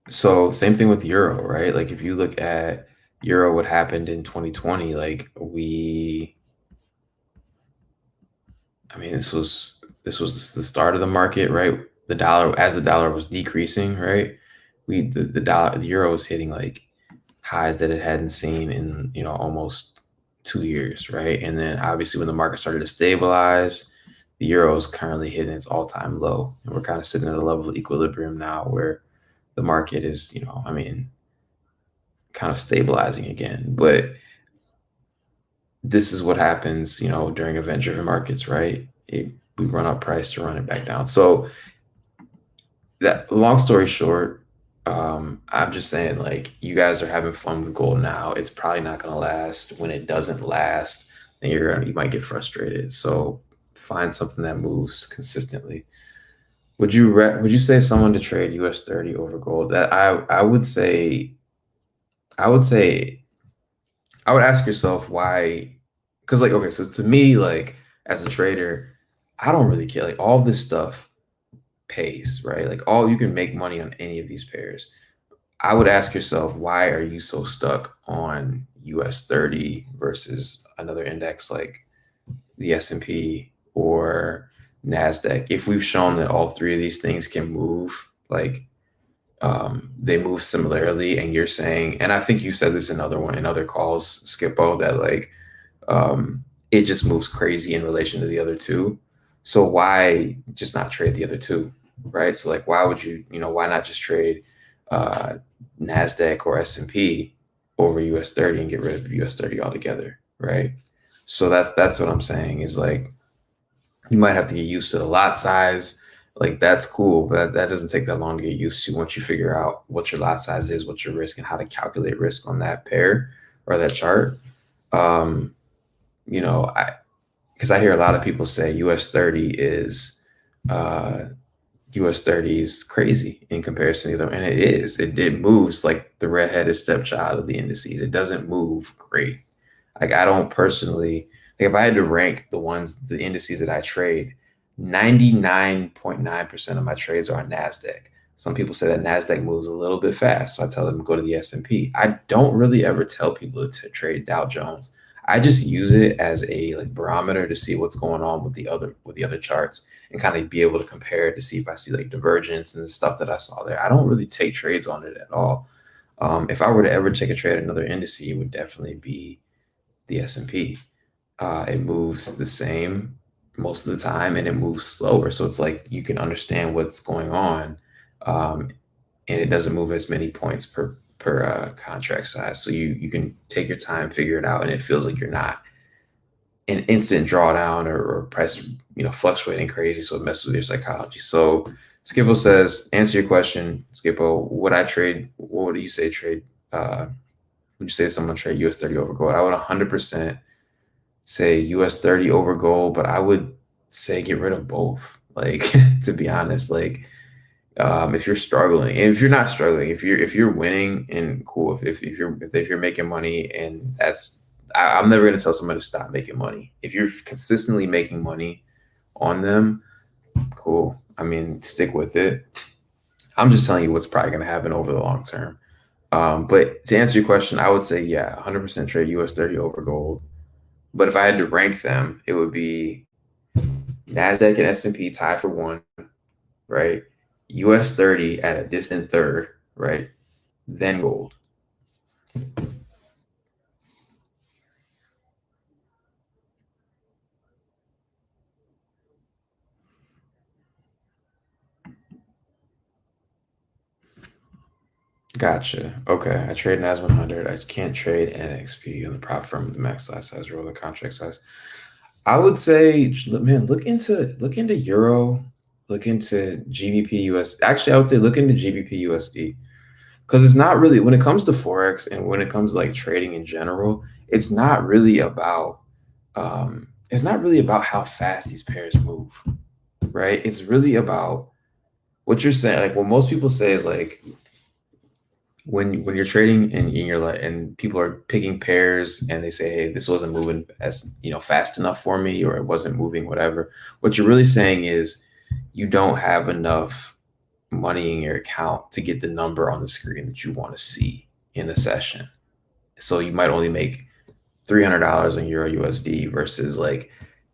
So same thing with Euro, right? Like if you look at Euro, what happened in 2020, like this was the start of the market, right? The dollar, as the dollar was decreasing, right? The euro was hitting like highs that it hadn't seen in almost 2 years, right? And then obviously when the market started to stabilize, the euro is currently hitting its all-time low, and we're kind of sitting at a level of equilibrium now where the market is, kind of stabilizing again. But this is what happens, during event-driven markets, right? We run up price to run it back down. So that, long story short, I'm just saying, like, you guys are having fun with gold now. It's probably not going to last. When it doesn't last, then you might get frustrated. So find something that moves consistently. Would you say someone to trade US30 over gold? That I would say I would ask yourself why. Because, like, okay, so to me, like, as a trader, I don't really care. Like, all this stuff pays, right? Like, you can make money on any of these pairs. I would ask yourself, why are you so stuck on US30 versus another index like the S&P or NASDAQ? If we've shown that all three of these things can move, like, they move similarly, and you're saying, and I think you said this in other calls, Skippo, that like it just moves crazy in relation to the other two. So why just not trade the other two, right? So like, why would why not just trade NASDAQ or S&P over US30 and get rid of US30 altogether, right? So that's what I'm saying, is like, you might have to get used to the lot size. Like, that's cool, but that doesn't take that long to get used to once you figure out what your lot size is, what your risk, and how to calculate risk on that pair or that chart. Because I hear a lot of people say US30 is crazy in comparison to the other, and it is. It moves like the redheaded stepchild of the indices. It doesn't move great. Like, I don't personally, like, if I had to rank the indices that I trade, 99.9% of my trades are on NASDAQ. Some people say that NASDAQ moves a little bit fast, so I tell them to go to the S&P. I don't really ever tell people to trade Dow Jones. I just use it as a like barometer to see what's going on with the other charts, and kind of be able to compare it to see if I see like divergence and the stuff that I saw there. I don't really take trades on it at all. If I were to ever take a trade on another index, it would definitely be the S&P. It moves the same most of the time, and it moves slower. So it's like you can understand what's going on, and it doesn't move as many points per contract size. So you can take your time, figure it out, and it feels like you're not an instant drawdown or price fluctuating crazy. So it messes with your psychology. So Skippo says, answer your question, Skippo. Would I trade? What do you say trade? Would you say someone trade US30 over gold? I would 100% say US30 over gold, but I would say get rid of both. Like, to be honest, like, if you're struggling, and if you're not struggling, if you're winning, and cool, if you're making money, and I'm never going to tell somebody to stop making money. If you're consistently making money on them, cool. I mean, stick with it. I'm just telling you what's probably going to happen over the long term. But to answer your question, I would say, yeah, 100% trade US30 over gold. But if I had to rank them, it would be NASDAQ and S&P tied for one, right? US30 at a distant third, right? Then gold. Gotcha. Okay. I trade NAS100. I can't trade NXP on the prop firm with the max lot size or the contract size. I would say, man, look into Euro, look into GBP US. Actually, I would say look into GBP USD because it's not really when it comes to forex and when it comes to like trading in general, it's not really about how fast these pairs move, right? It's really about what you're saying. Like what most people say is like when you're trading and you're like and people are picking pairs and they say, hey, this wasn't moving as fast enough for me, or it wasn't moving, whatever. What you're really saying is you don't have enough money in your account to get the number on the screen that you want to see in the session. So you might only make $300 on Euro USD versus like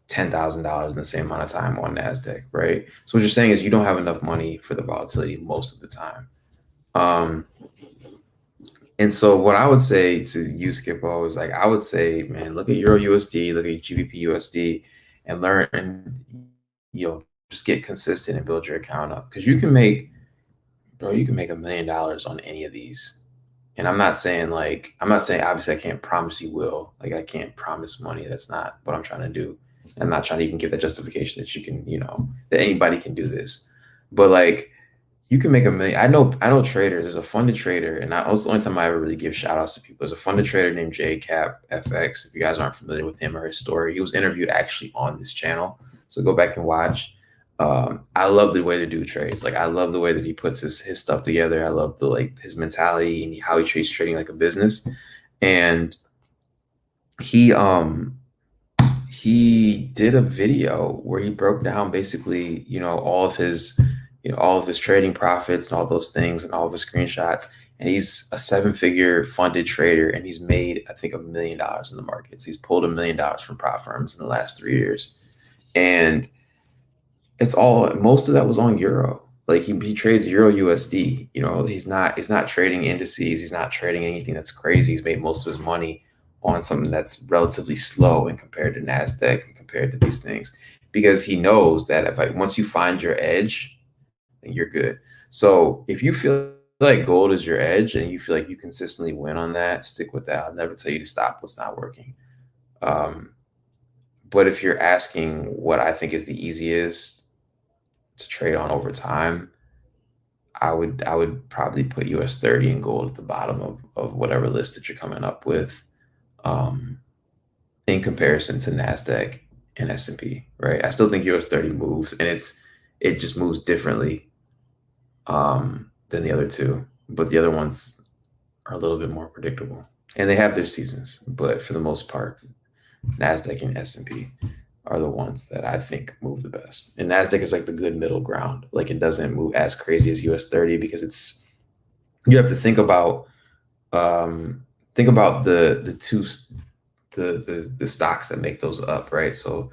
$10,000 in the same amount of time on NASDAQ, right? So what you're saying is you don't have enough money for the volatility most of the time. And so what I would say to you, Skippo, is like I would say, man, look at Euro USD, look at GBP USD, and learn and just get consistent and build your account up because you can make $1 million on any of these. And I'm not saying obviously I can't promise you will. Like I can't promise money. That's not what I'm trying to do. I'm not trying to even give that justification that you can, that anybody can do this. But like you can make $1 million. I know traders. There's a funded trader, and that's the only time I ever really give shout outs to people. There's a funded trader named JCap FX. If you guys aren't familiar with him or his story, he was interviewed actually on this channel. So go back and watch. I love the way the dude trades. Like I love the way that he puts his stuff together. I love his mentality and how he treats trading like a business. And he did a video where he broke down basically, all of his trading profits and all those things and all of his screenshots. And he's a 7-figure funded trader, and he's made, I think, $1 million in the markets. He's pulled $1 million from prop firms in the last 3 years. And most of that was on Euro. Like he trades Euro USD. He's not trading indices. He's not trading anything that's crazy. He's made most of his money on something that's relatively slow and compared to NASDAQ and compared to these things, because he knows that once you find your edge, then you're good. So if you feel like gold is your edge and you feel like you consistently win on that, stick with that. I'll never tell you to stop what's not working. But if you're asking what I think is the easiest to trade on over time, I would probably put US30 and gold at the bottom of whatever list that you're coming up with, in comparison to NASDAQ and S&P, right? I still think US30 moves, and it just moves differently than the other two, but the other ones are a little bit more predictable, and they have their seasons. But for the most part, NASDAQ and S&P are the ones that I think move the best. And NASDAQ is like the good middle ground. Like it doesn't move as crazy as US30 because you have to think about the stocks that make those up, right? So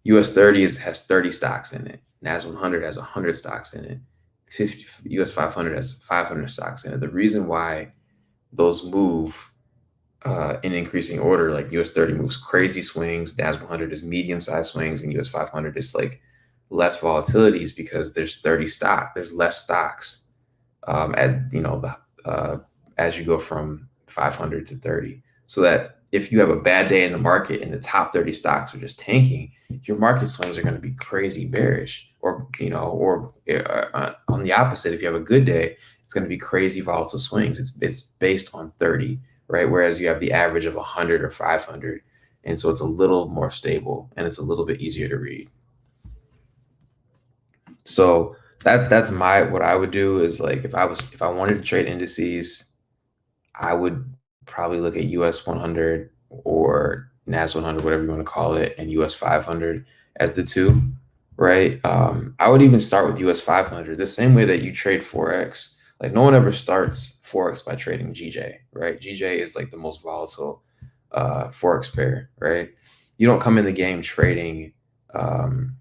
US30 has 30 stocks in it. NAS100 has 100 stocks in it. US500 has 500 stocks in it. The reason why those move in increasing order, like US30 moves crazy swings, NAS100 is medium-sized swings, and US500 is like less volatility, is because there's less stocks as you go from 500 to 30. So that if you have a bad day in the market and the top 30 stocks are just tanking, your market swings are going to be crazy bearish. Or on the opposite, if you have a good day, it's going to be crazy volatile swings. It's based on 30, right? Whereas you have the average of 100 or 500. And so it's a little more stable and it's a little bit easier to read. So that's what I would do is like, if I wanted to trade indices, I would probably look at US100 or NAS100, whatever you want to call it, and US500 as the two, right? I would even start with US500 the same way that you trade Forex. Like no one ever starts Forex by trading GJ, right? GJ is like the most volatile Forex pair, right? You don't come in the game trading. Um,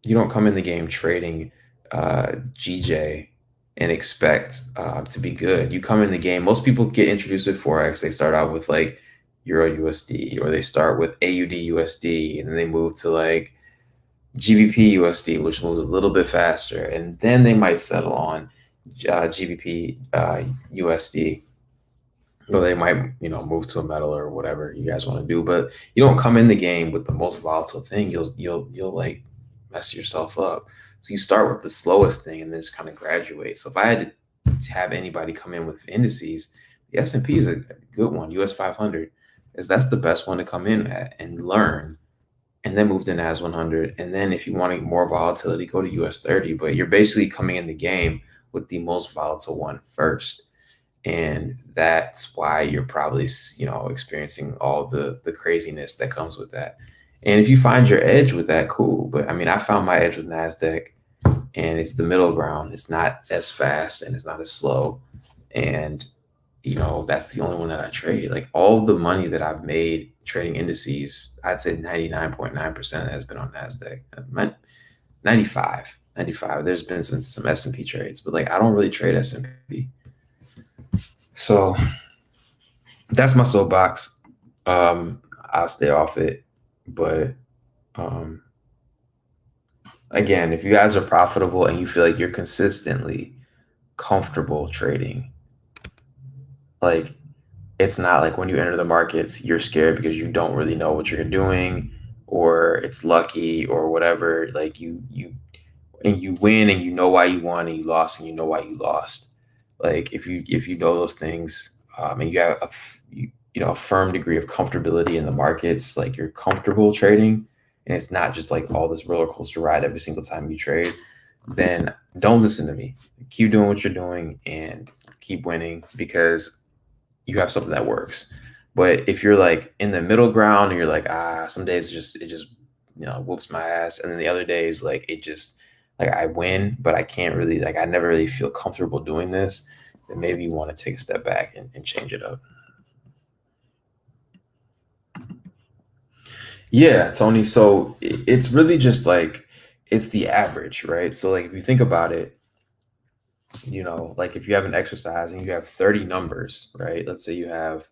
you don't come in the game trading GJ and expect to be good. You come in the game. Most people get introduced with Forex. They start out with like Euro USD, or they start with AUD USD, and then they move to like GBP USD, which moves a little bit faster, and then they might settle on GBP USD, or they might, move to a metal or whatever you guys want to do. But you don't come in the game with the most volatile thing. You'll like mess yourself up. So you start with the slowest thing and then just kind of graduate. So if I had to have anybody come in with indices, the S&P is a good one. US 500 is that's the best one to come in at and learn, and then move to NAS100. And then if you want more volatility, go to US30. But you're basically coming in the game with the most volatile one first. And that's why you're probably, experiencing all the craziness that comes with that. And if you find your edge with that, cool. But I mean, I found my edge with NASDAQ, and it's the middle ground. It's not as fast and it's not as slow. And, that's the only one that I trade. Like all the money that I've made trading indices, I'd say 99.9% has been on NASDAQ. 95. There's been some S&P trades, but like I don't really trade S&P. So that's my soapbox. I'll stay off it. But again, if you guys are profitable and you feel like you're consistently comfortable trading, like it's not like when you enter the markets, you're scared because you don't really know what you're doing, or it's lucky or whatever. Like you win and you know why you won, and you lost and you know why you lost. Like if you know those things, and you have a firm degree of comfortability in the markets, like you're comfortable trading, and it's not just like all this roller coaster ride every single time you trade, then don't listen to me. Keep doing what you're doing and keep winning, because you have something that works. But if you're like in the middle ground and you're like, some days it just whoops my ass, and then the other days like it just like I win, but I can't really, like I never really feel comfortable doing this, then maybe you want to take a step back and change it up. Yeah, Tony. So it's really just like it's the average, right? So like if you think about it, like if you have an exercise and you have 30 numbers, right? Let's say you have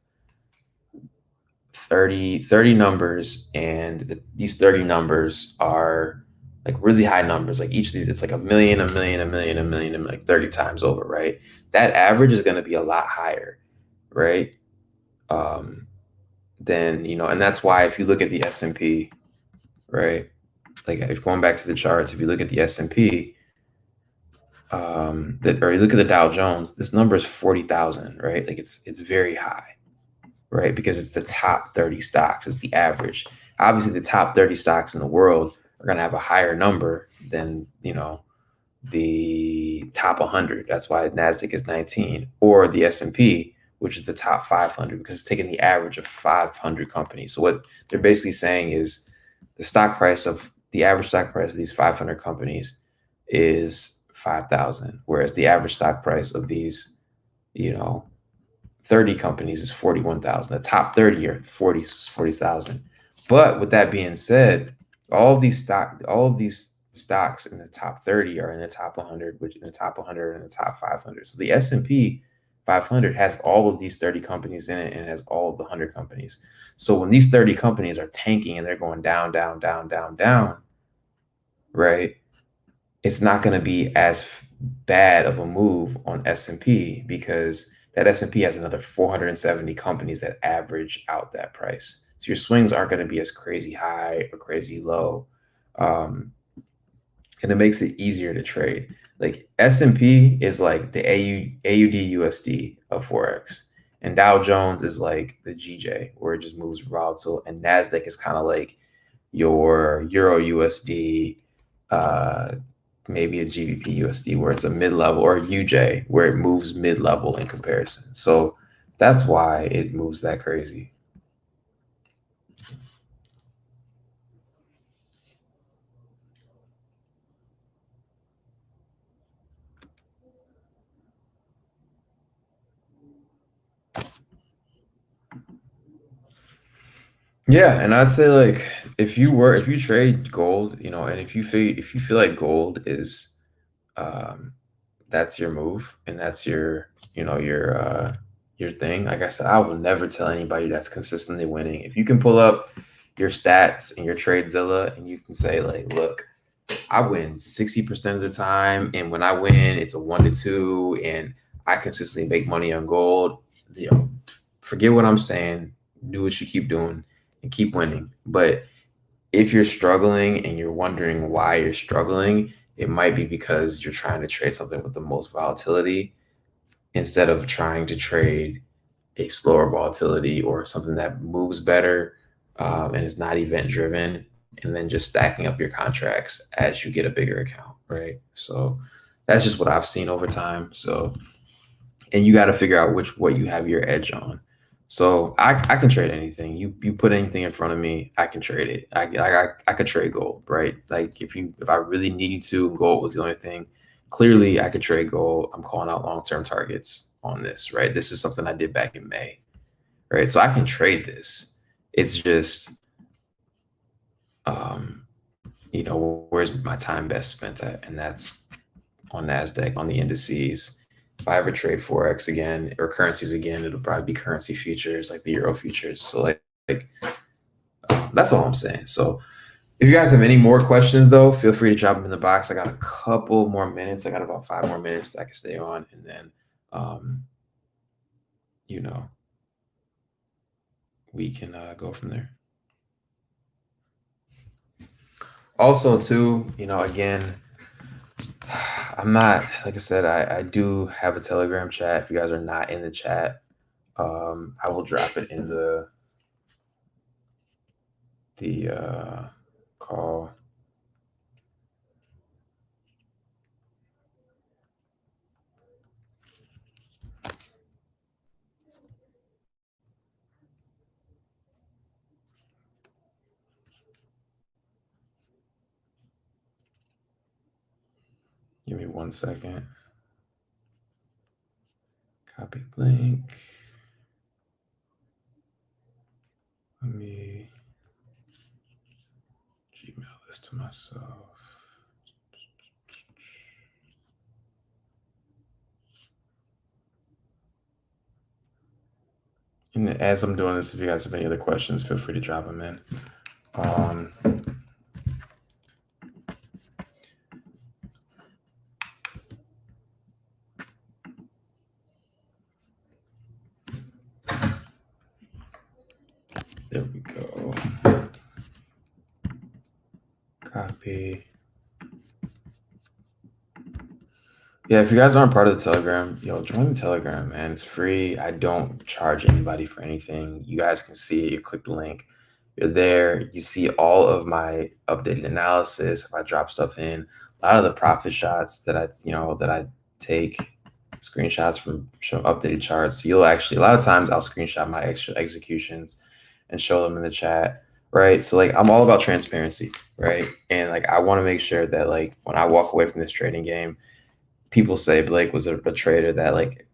30 numbers, and these 30 numbers are like really high numbers. Like each of these, it's like a million, a million, a million, a million, and like 30 times over, right? That average is going to be a lot higher, right? Um, then, and that's why if you look at the S&P, right? Like if going back to the charts, if you look at the S&P, or you look at the Dow Jones, this number is 40,000, right? Like it's very high, right? Because it's the top 30 stocks, it's the average. Obviously, the top 30 stocks in the world are going to have a higher number than, the top 100. That's why NASDAQ is 19, or the S&P, which is the top 500, because it's taking the average of 500 companies. So what they're basically saying is the average stock price of these 500 companies is 5,000, whereas the average stock price of these, 30 companies is 41,000. The top 30 are 40,000. But with that being said, all of these stocks in the top 30 are in the top 100, which in the top 100 and the top 500. So the S&P 500 has all of these 30 companies in it, and it has all of the 100 companies. So when these 30 companies are tanking and they're going down, down, down, down, down, right? It's not going to be as bad of a move on S&P, because that S&P has another 470 companies that average out that price. So your swings aren't going to be as crazy high or crazy low. And it makes it easier to trade. Like S&P is like the AUD USD of Forex. And Dow Jones is like the GJ, where it just moves volatile. And NASDAQ is kind of like your Euro USD, maybe a GBP USD, where it's a mid-level, or UJ, where it moves mid-level in comparison. So that's why it moves that crazy. Yeah, and I'd say like if you trade gold, and if you feel like gold is um that's your move and that's your thing. Like I said, I will never tell anybody that's consistently winning. If you can pull up your stats and your TradeZilla and you can say like, look, I win 60% of the time, and when I win, it's a 1 to 2, and I consistently make money on gold. You know, forget what I'm saying. Do what you keep doing and keep winning. But if you're struggling and you're wondering why you're struggling, it might be because you're trying to trade something with the most volatility instead of trying to trade a slower volatility or something that moves better, and is not event driven, and then just stacking up your contracts as you get a bigger account, right? So that's just what I've seen over time. So, and you got to figure out what you have your edge on. So I can trade anything. You put anything in front of me, I can trade it. I could trade gold, right? Like if I really needed to, gold was the only thing. Clearly, I could trade gold. I'm calling out long term targets on this, right? This is something I did back in May, right? So I can trade this. It's just, um, where's my time best spent at, and that's on NASDAQ, on the indices. If I ever trade Forex again or currencies again, it'll probably be currency futures like the Euro futures. So that's all I'm saying. So if you guys have any more questions though, feel free to drop them in the box. I got a couple more minutes. I got about 5 more minutes that I can stay on, and then um, you know, we can go from there. Also, too, again, I'm not, like I said, I do have a Telegram chat. If you guys are not in the chat, I will drop it in the call. Give me 1 second. Copy link. Let me Gmail this to myself. And as I'm doing this, if you guys have any other questions, feel free to drop them in. There we go. Copy. Yeah, if you guys aren't part of the Telegram, join the Telegram, man. It's free. I don't charge anybody for anything. You guys can see it. You click the link. You're there. You see all of my updated analysis. If I drop stuff in, a lot of the profit shots that I take screenshots from updated charts. So you'll actually, a lot of times I'll screenshot my extra executions and show them in the chat, right? So like I'm all about transparency, right? And like I want to make sure that like when I walk away from this trading game, people say Blake was a trader that like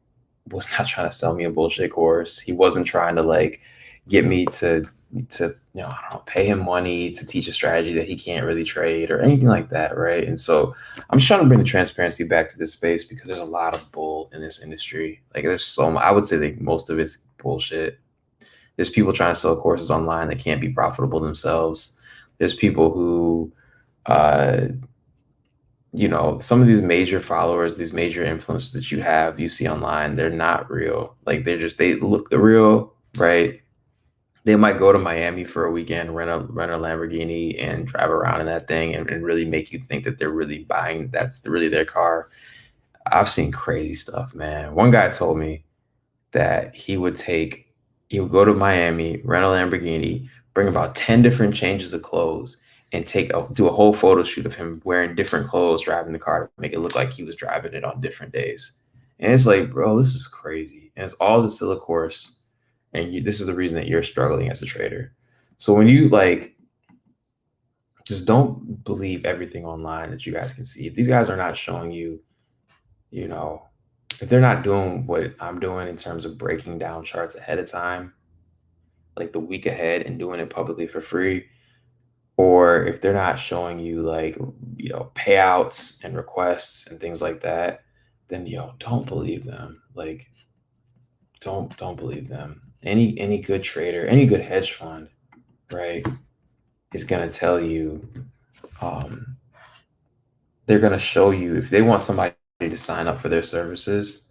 was not trying to sell me a bullshit course. He wasn't trying to like get me to I don't know, pay him money to teach a strategy that he can't really trade or anything like that, right? And so I'm just trying to bring the transparency back to this space because there's a lot of bull in this industry. Like there's so much, I would say that most of it's bullshit. There's people trying to sell courses online that can't be profitable themselves. There's people who some of these major followers, these major influencers that you see online, they're not real. Like they look real, right? They might go to Miami for a weekend, rent a Lamborghini and drive around in that thing and really make you think that they're really buying, that's really their car. I've seen crazy stuff, man. One guy told me that he would go to Miami, rent a Lamborghini, bring about 10 different changes of clothes, and do a whole photo shoot of him wearing different clothes, driving the car to make it look like he was driving it on different days. And it's like, bro, this is crazy. And it's all the Silla course. And this is the reason that you're struggling as a trader. So when you just don't believe everything online that you guys can see. If these guys are not showing you, if they're not doing what I'm doing in terms of breaking down charts ahead of time, like the week ahead and doing it publicly for free, or if they're not showing you like, payouts and requests and things like that, then don't believe them. Like, don't believe them. Any good trader, any good hedge fund, right, is gonna tell you, um, they're gonna show you if they want somebody to sign up for their services,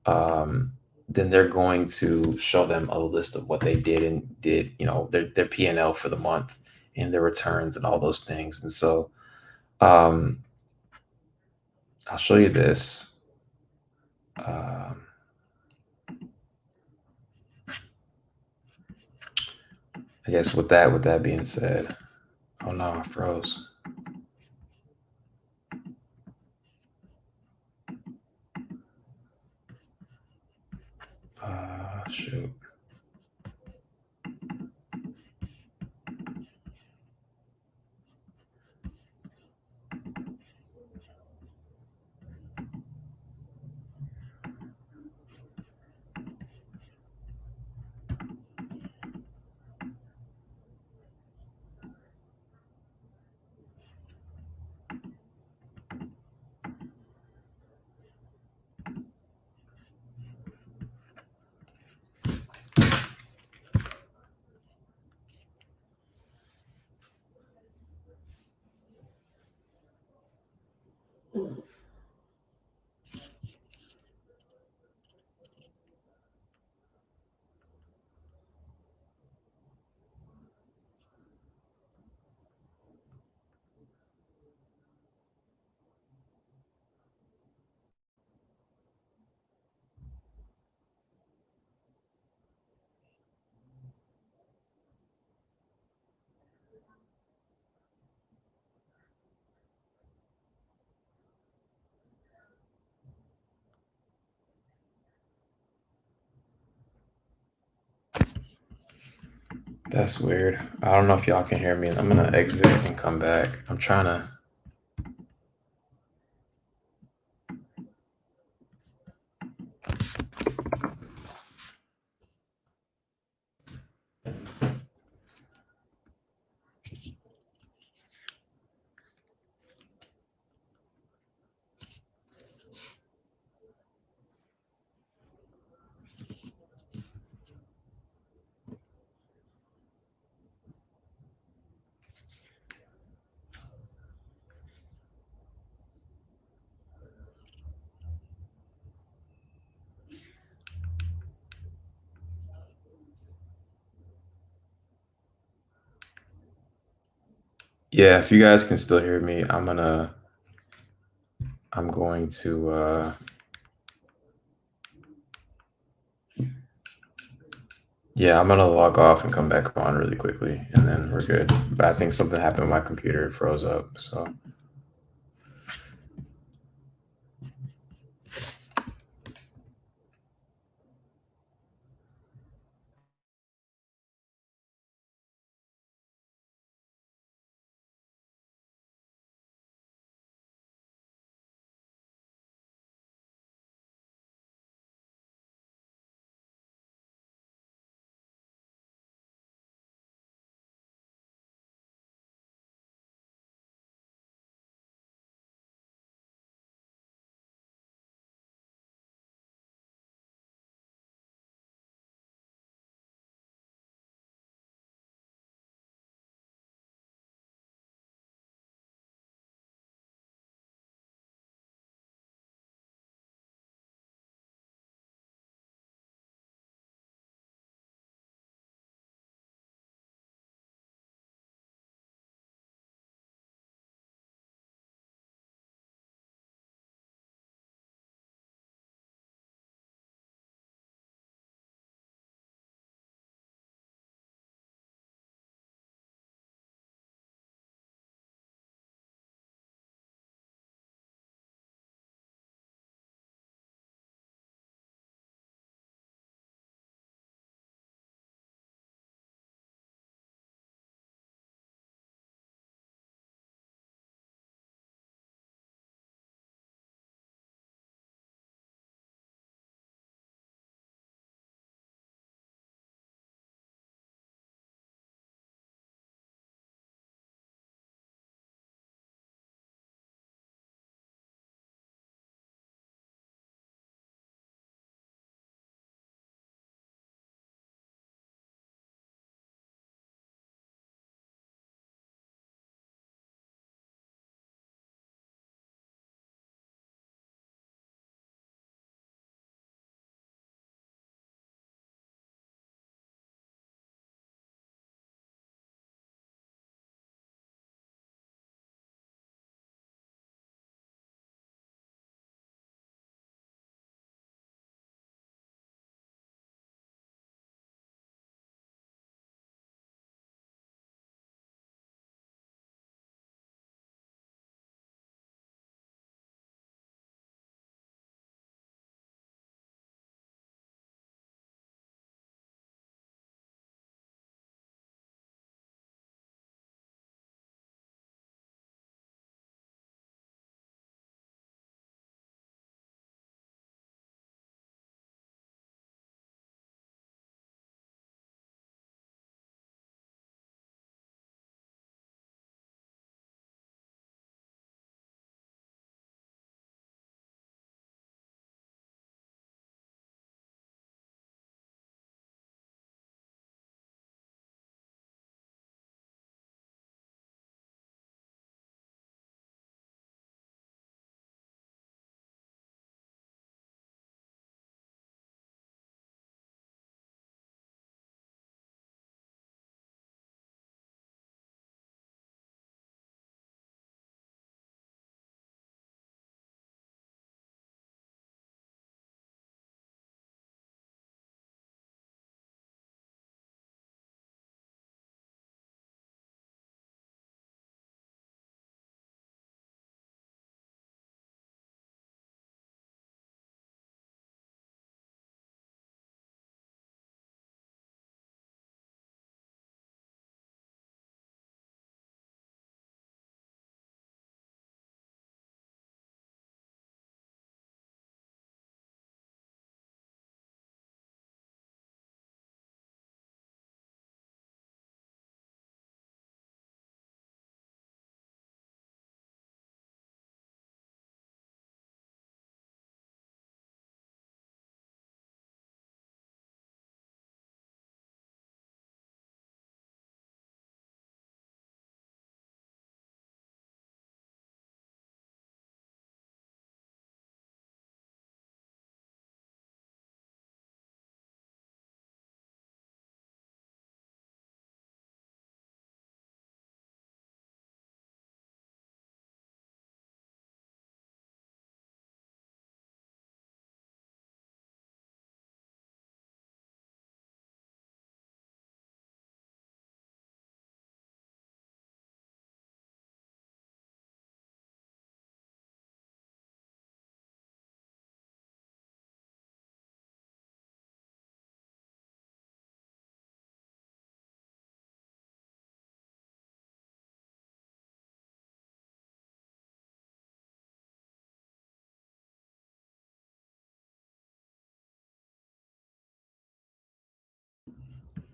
um, then they're going to show them a list of what they did, their P&L for the month and their returns and all those things. And so, um, I'll show you this. Um, I guess with that being said, oh no, I froze. Shoot. That's weird. I don't know if y'all can hear me. I'm gonna exit and come back. I'm trying to. Yeah, if you guys can still hear me, I'm going to yeah, I'm gonna log off and come back on really quickly and then we're good. But I think something happened with my computer, it froze up. So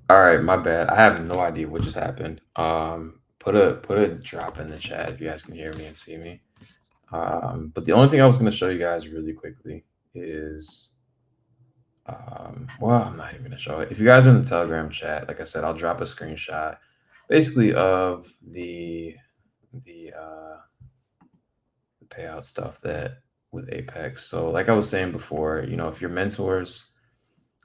All right, my bad. I have no idea what just happened. Put a drop in the chat if you guys can hear me and see me. But the only thing I was going to show you guys really quickly is, well, I'm not even going to show it. If you guys are in the Telegram chat, like I said, I'll drop a screenshot basically of the payout stuff that with Apex. So like I was saying before, if your mentors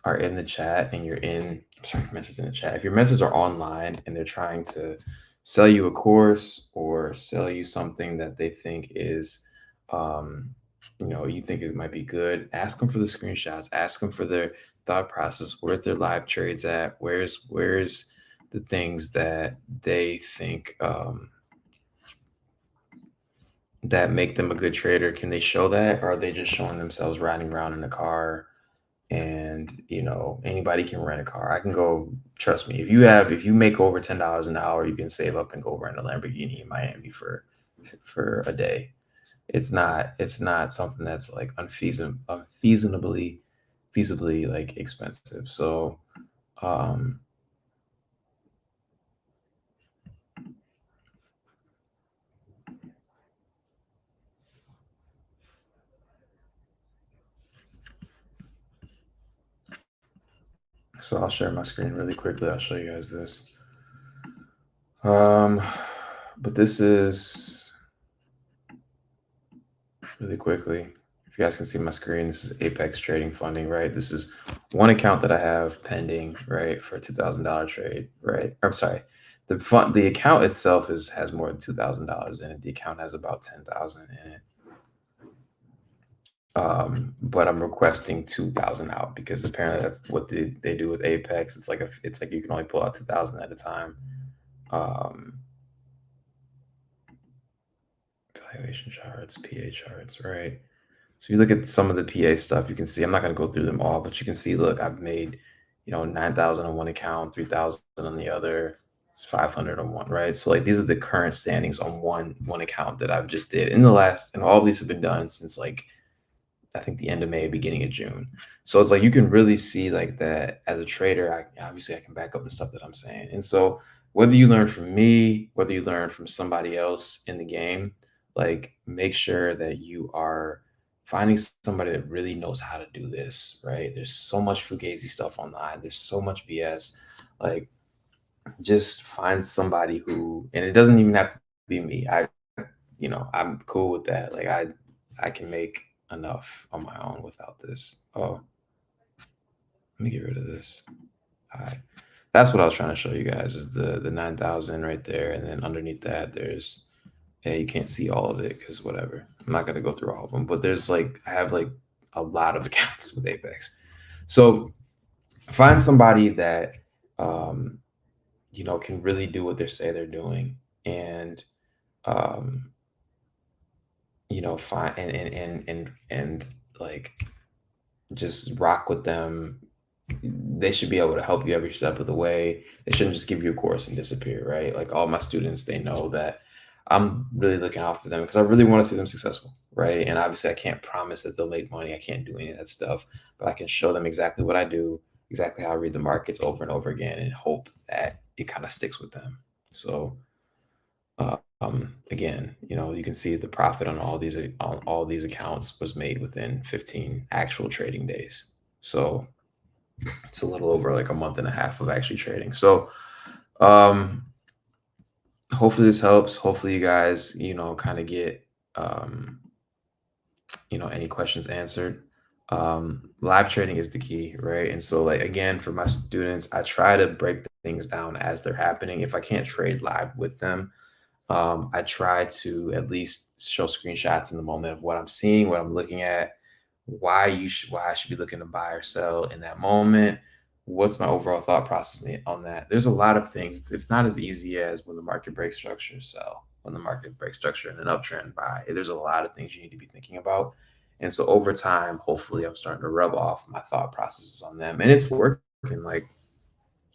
are in the chat and you're in, sorry, mentors in the chat. If your mentors are online and they're trying to sell you a course or sell you something that they think is, you think it might be good, ask them for the screenshots, ask them for their thought process. Where's their live trades at? Where's the things that they think that make them a good trader? Can they show that? Or are they just showing themselves riding around in a car? And anybody can rent a car. I can go, trust me, if you make over $10 an hour, you can save up and go rent a Lamborghini in Miami for a day. It's not something that's like unfeasibly like expensive. So I'll share my screen really quickly. I'll show you guys this. But this is really quickly. If you guys can see my screen, this is Apex Trading Funding, right? This is one account that I have pending, right, for a $2,000 trade, right? I'm sorry, the account itself has more than $2,000 in it. The account has about 10,000 in it. But I'm requesting 2,000 out because apparently that's what they do with Apex. It's like you can only pull out 2,000 at a time. Valuation charts, PA charts, right? So if you look at some of the PA stuff, you can see, I'm not going to go through them all, but you can see, look, I've made, 9,000 on one account, 3,000 on the other, it's 500 on one, right? So like, these are the current standings on one account that I've just did and all of these have been done since like, I think the end of May, beginning of June. So it's like, you can really see like that as a trader, obviously I can back up the stuff that I'm saying. And so whether you learn from me, whether you learn from somebody else in the game, like make sure that you are finding somebody that really knows how to do this, right? There's so much fugazi stuff online. There's so much BS. Like just find somebody who, and it doesn't even have to be me. I'm cool with that. Like I can make enough on my own without this. Oh, let me get rid of this. All right. That's what I was trying to show you guys is the 9,000 right there. And then underneath that, there's, yeah, you can't see all of it because whatever. I'm not going to go through all of them, but there's like, I have like a lot of accounts with Apex. So find somebody that, can really do what they say they're doing and, find and like just rock with them. They should be able to help you every step of the way. They shouldn't just give you a course and disappear, right? Like all my students, they know that I'm really looking out for them because I really want to see them successful, right? And obviously I can't promise that they'll make money. I can't do any of that stuff, but I can show them exactly what I do, exactly how I read the markets over and over again and hope that it kind of sticks with them. So again, you can see the profit on all these accounts was made within 15 actual trading days. So it's a little over like a month and a half of actually trading. So hopefully this helps. Hopefully you guys, kind of get any questions answered. Live trading is the key, right? And so like again, for my students, I try to break things down as they're happening. If I can't trade live with them, I try to at least show screenshots in the moment of what I'm seeing, what I'm looking at, why I should be looking to buy or sell in that moment. What's my overall thought process on that? There's a lot of things. It's not as easy as when the market breaks structure, sell. When the market breaks structure in an uptrend, buy. There's a lot of things you need to be thinking about. And so over time, hopefully I'm starting to rub off my thought processes on them. And it's working. Like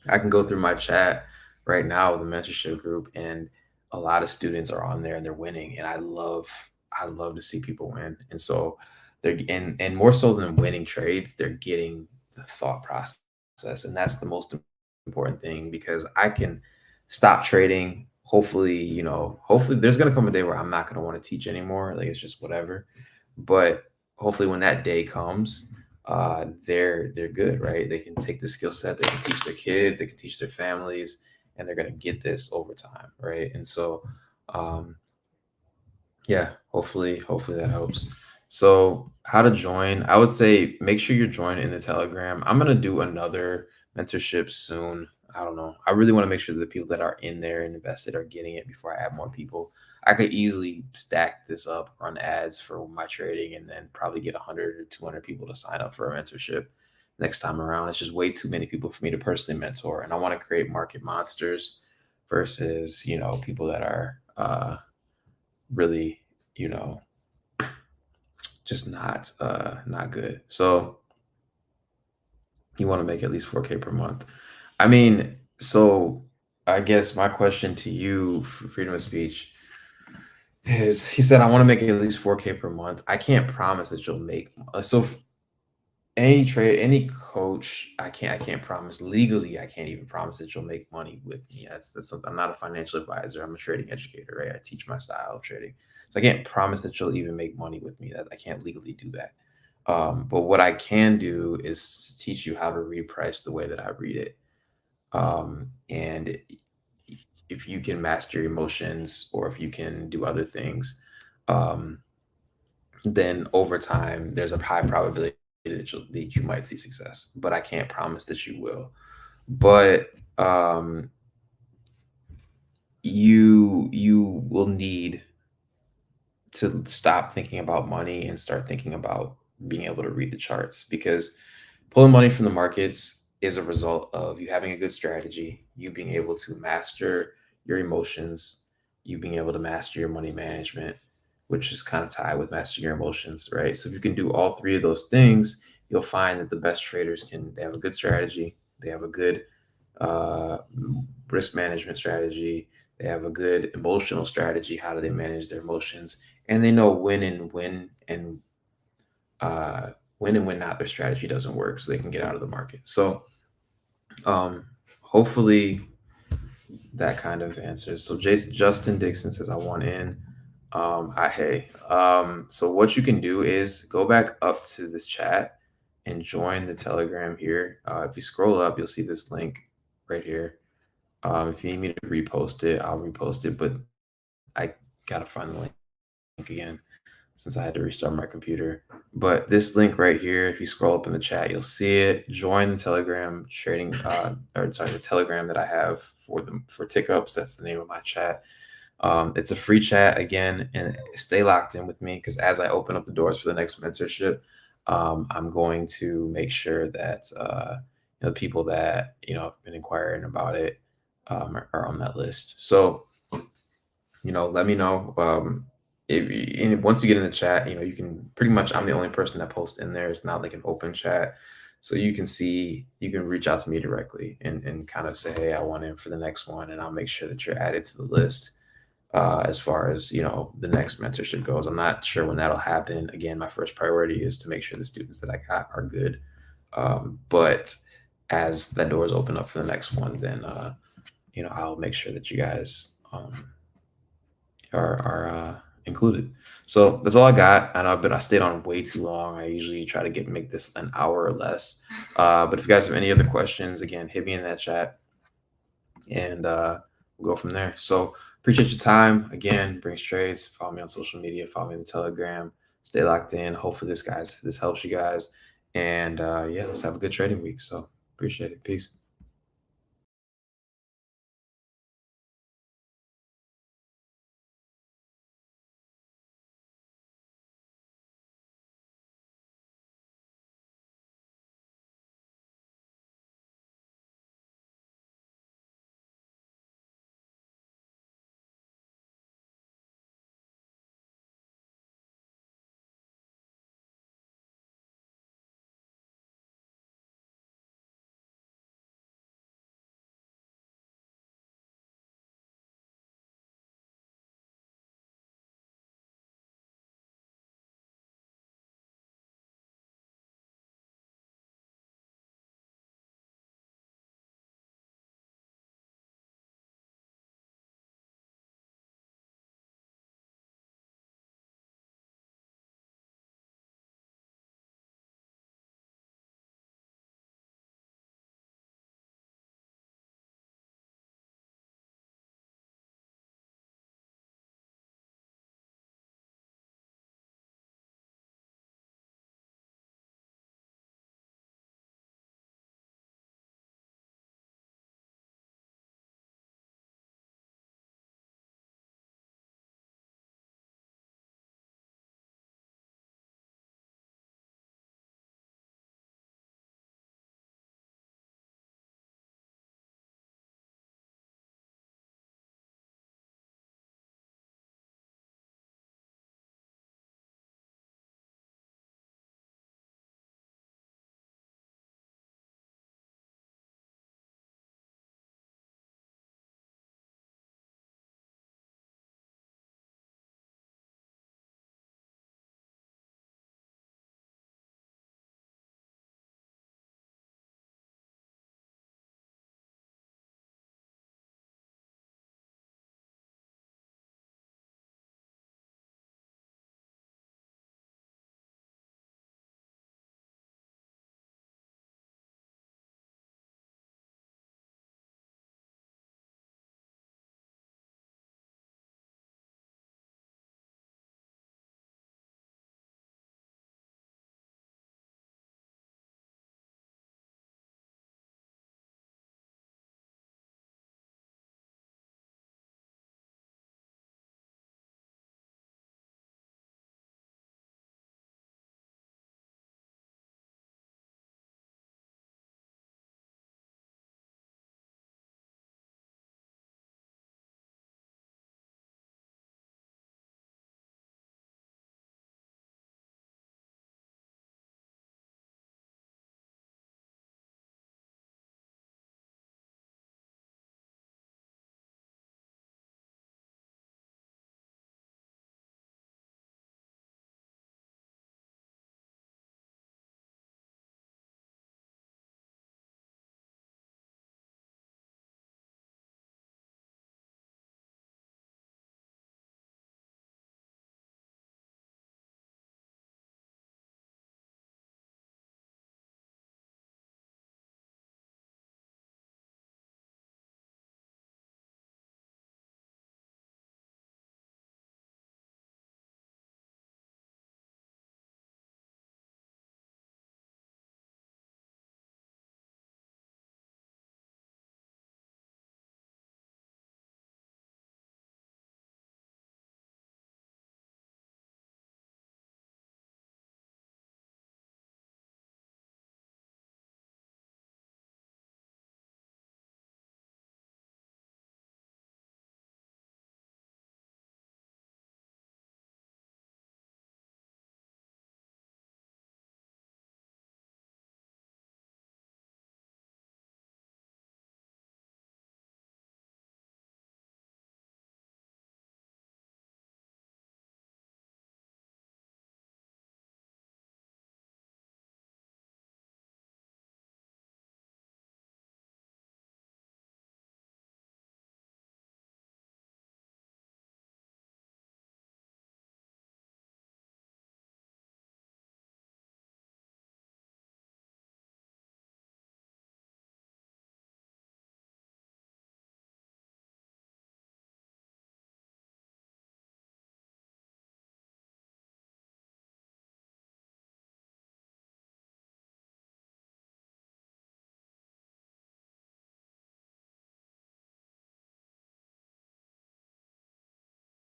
I can go through my chat right now with the mentorship group and a lot of students are on there and they're winning. And I love to see people win. And so they're and more so than winning trades, they're getting the thought process. And that's the most important thing, because I can stop trading. Hopefully, hopefully there's going to come a day where I'm not going to want to teach anymore. Like, it's just whatever. But hopefully when that day comes, they're good, right? They can take the skill set, they can teach their kids, they can teach their families, and they're going to get this over time, right? And so, yeah, hopefully that helps. So how to join? I would say make sure you're joined in the Telegram. I'm gonna do another mentorship soon. I don't know. I really want to make sure that the people that are in there and invested are getting it before I add more people. I could easily stack this up, run ads for my trading, and then probably get 100 or 200 people to sign up for a mentorship next time around. It's just way too many people for me to personally mentor, and I want to create market monsters versus people that are really, just not good. So you want to make at least 4K per month. I mean, so I guess my question to you for freedom of speech is, he said, I want to make at least 4K per month. I can't promise that you'll make so any trade, any coach, I can't promise legally. I can't even promise that you'll make money with me. That's something. I'm not a financial advisor. I'm a trading educator, right? I teach my style of trading, so I can't promise that you'll even make money with me. That I can't legally do that. But what I can do is teach you how to reprice the way that I read it. And if you can master your emotions, or if you can do other things, um, then over time there's a high probability that you might see success, but I can't promise that you will. But you will need to stop thinking about money and start thinking about being able to read the charts, because pulling money from the markets is a result of you having a good strategy, you being able to master your emotions, you being able to master your money management, which is kind of tied with mastering your emotions, right? So if you can do all three of those things, you'll find that the best traders they have a good strategy, they have a good uh, risk management strategy, they have a good emotional strategy. How do they manage their emotions? And they know uh, when and when not their strategy doesn't work, so they can get out of the market. So hopefully that kind of answers. So Justin Dixon says, I want in. So what you can do is go back up to this chat and join the Telegram here. If you scroll up, you'll see this link right here. If you need me to repost it, I'll repost it, but I gotta find the link again since I had to restart my computer. But this link right here, if you scroll up in the chat, you'll see it. Join the Telegram the Telegram that I have for tick ups. That's the name of my chat. It's a free chat again, and stay locked in with me, because as I open up the doors for the next mentorship, I'm going to make sure that the people that have been inquiring about it are on that list. So let me know. Once you get in the chat, you can pretty much, I'm the only person that posts in there. It's not like an open chat. So you can reach out to me directly and kind of say, hey, I want in for the next one. And I'll make sure that you're added to the list as far as, the next mentorship goes. I'm not sure when that'll happen. Again, my first priority is to make sure the students that I got are good. But as that doors open up for the next one, then, I'll make sure that you guys are included. So that's all I got. And I stayed on way too long. I usually try to make this an hour or less. But if you guys have any other questions, again, hit me in that chat, and we'll go from there. So appreciate your time. Again, Brings Trades. Follow me on social media. Follow me on the Telegram. Stay locked in. Hopefully this helps you guys. And yeah, let's have a good trading week. So appreciate it. Peace.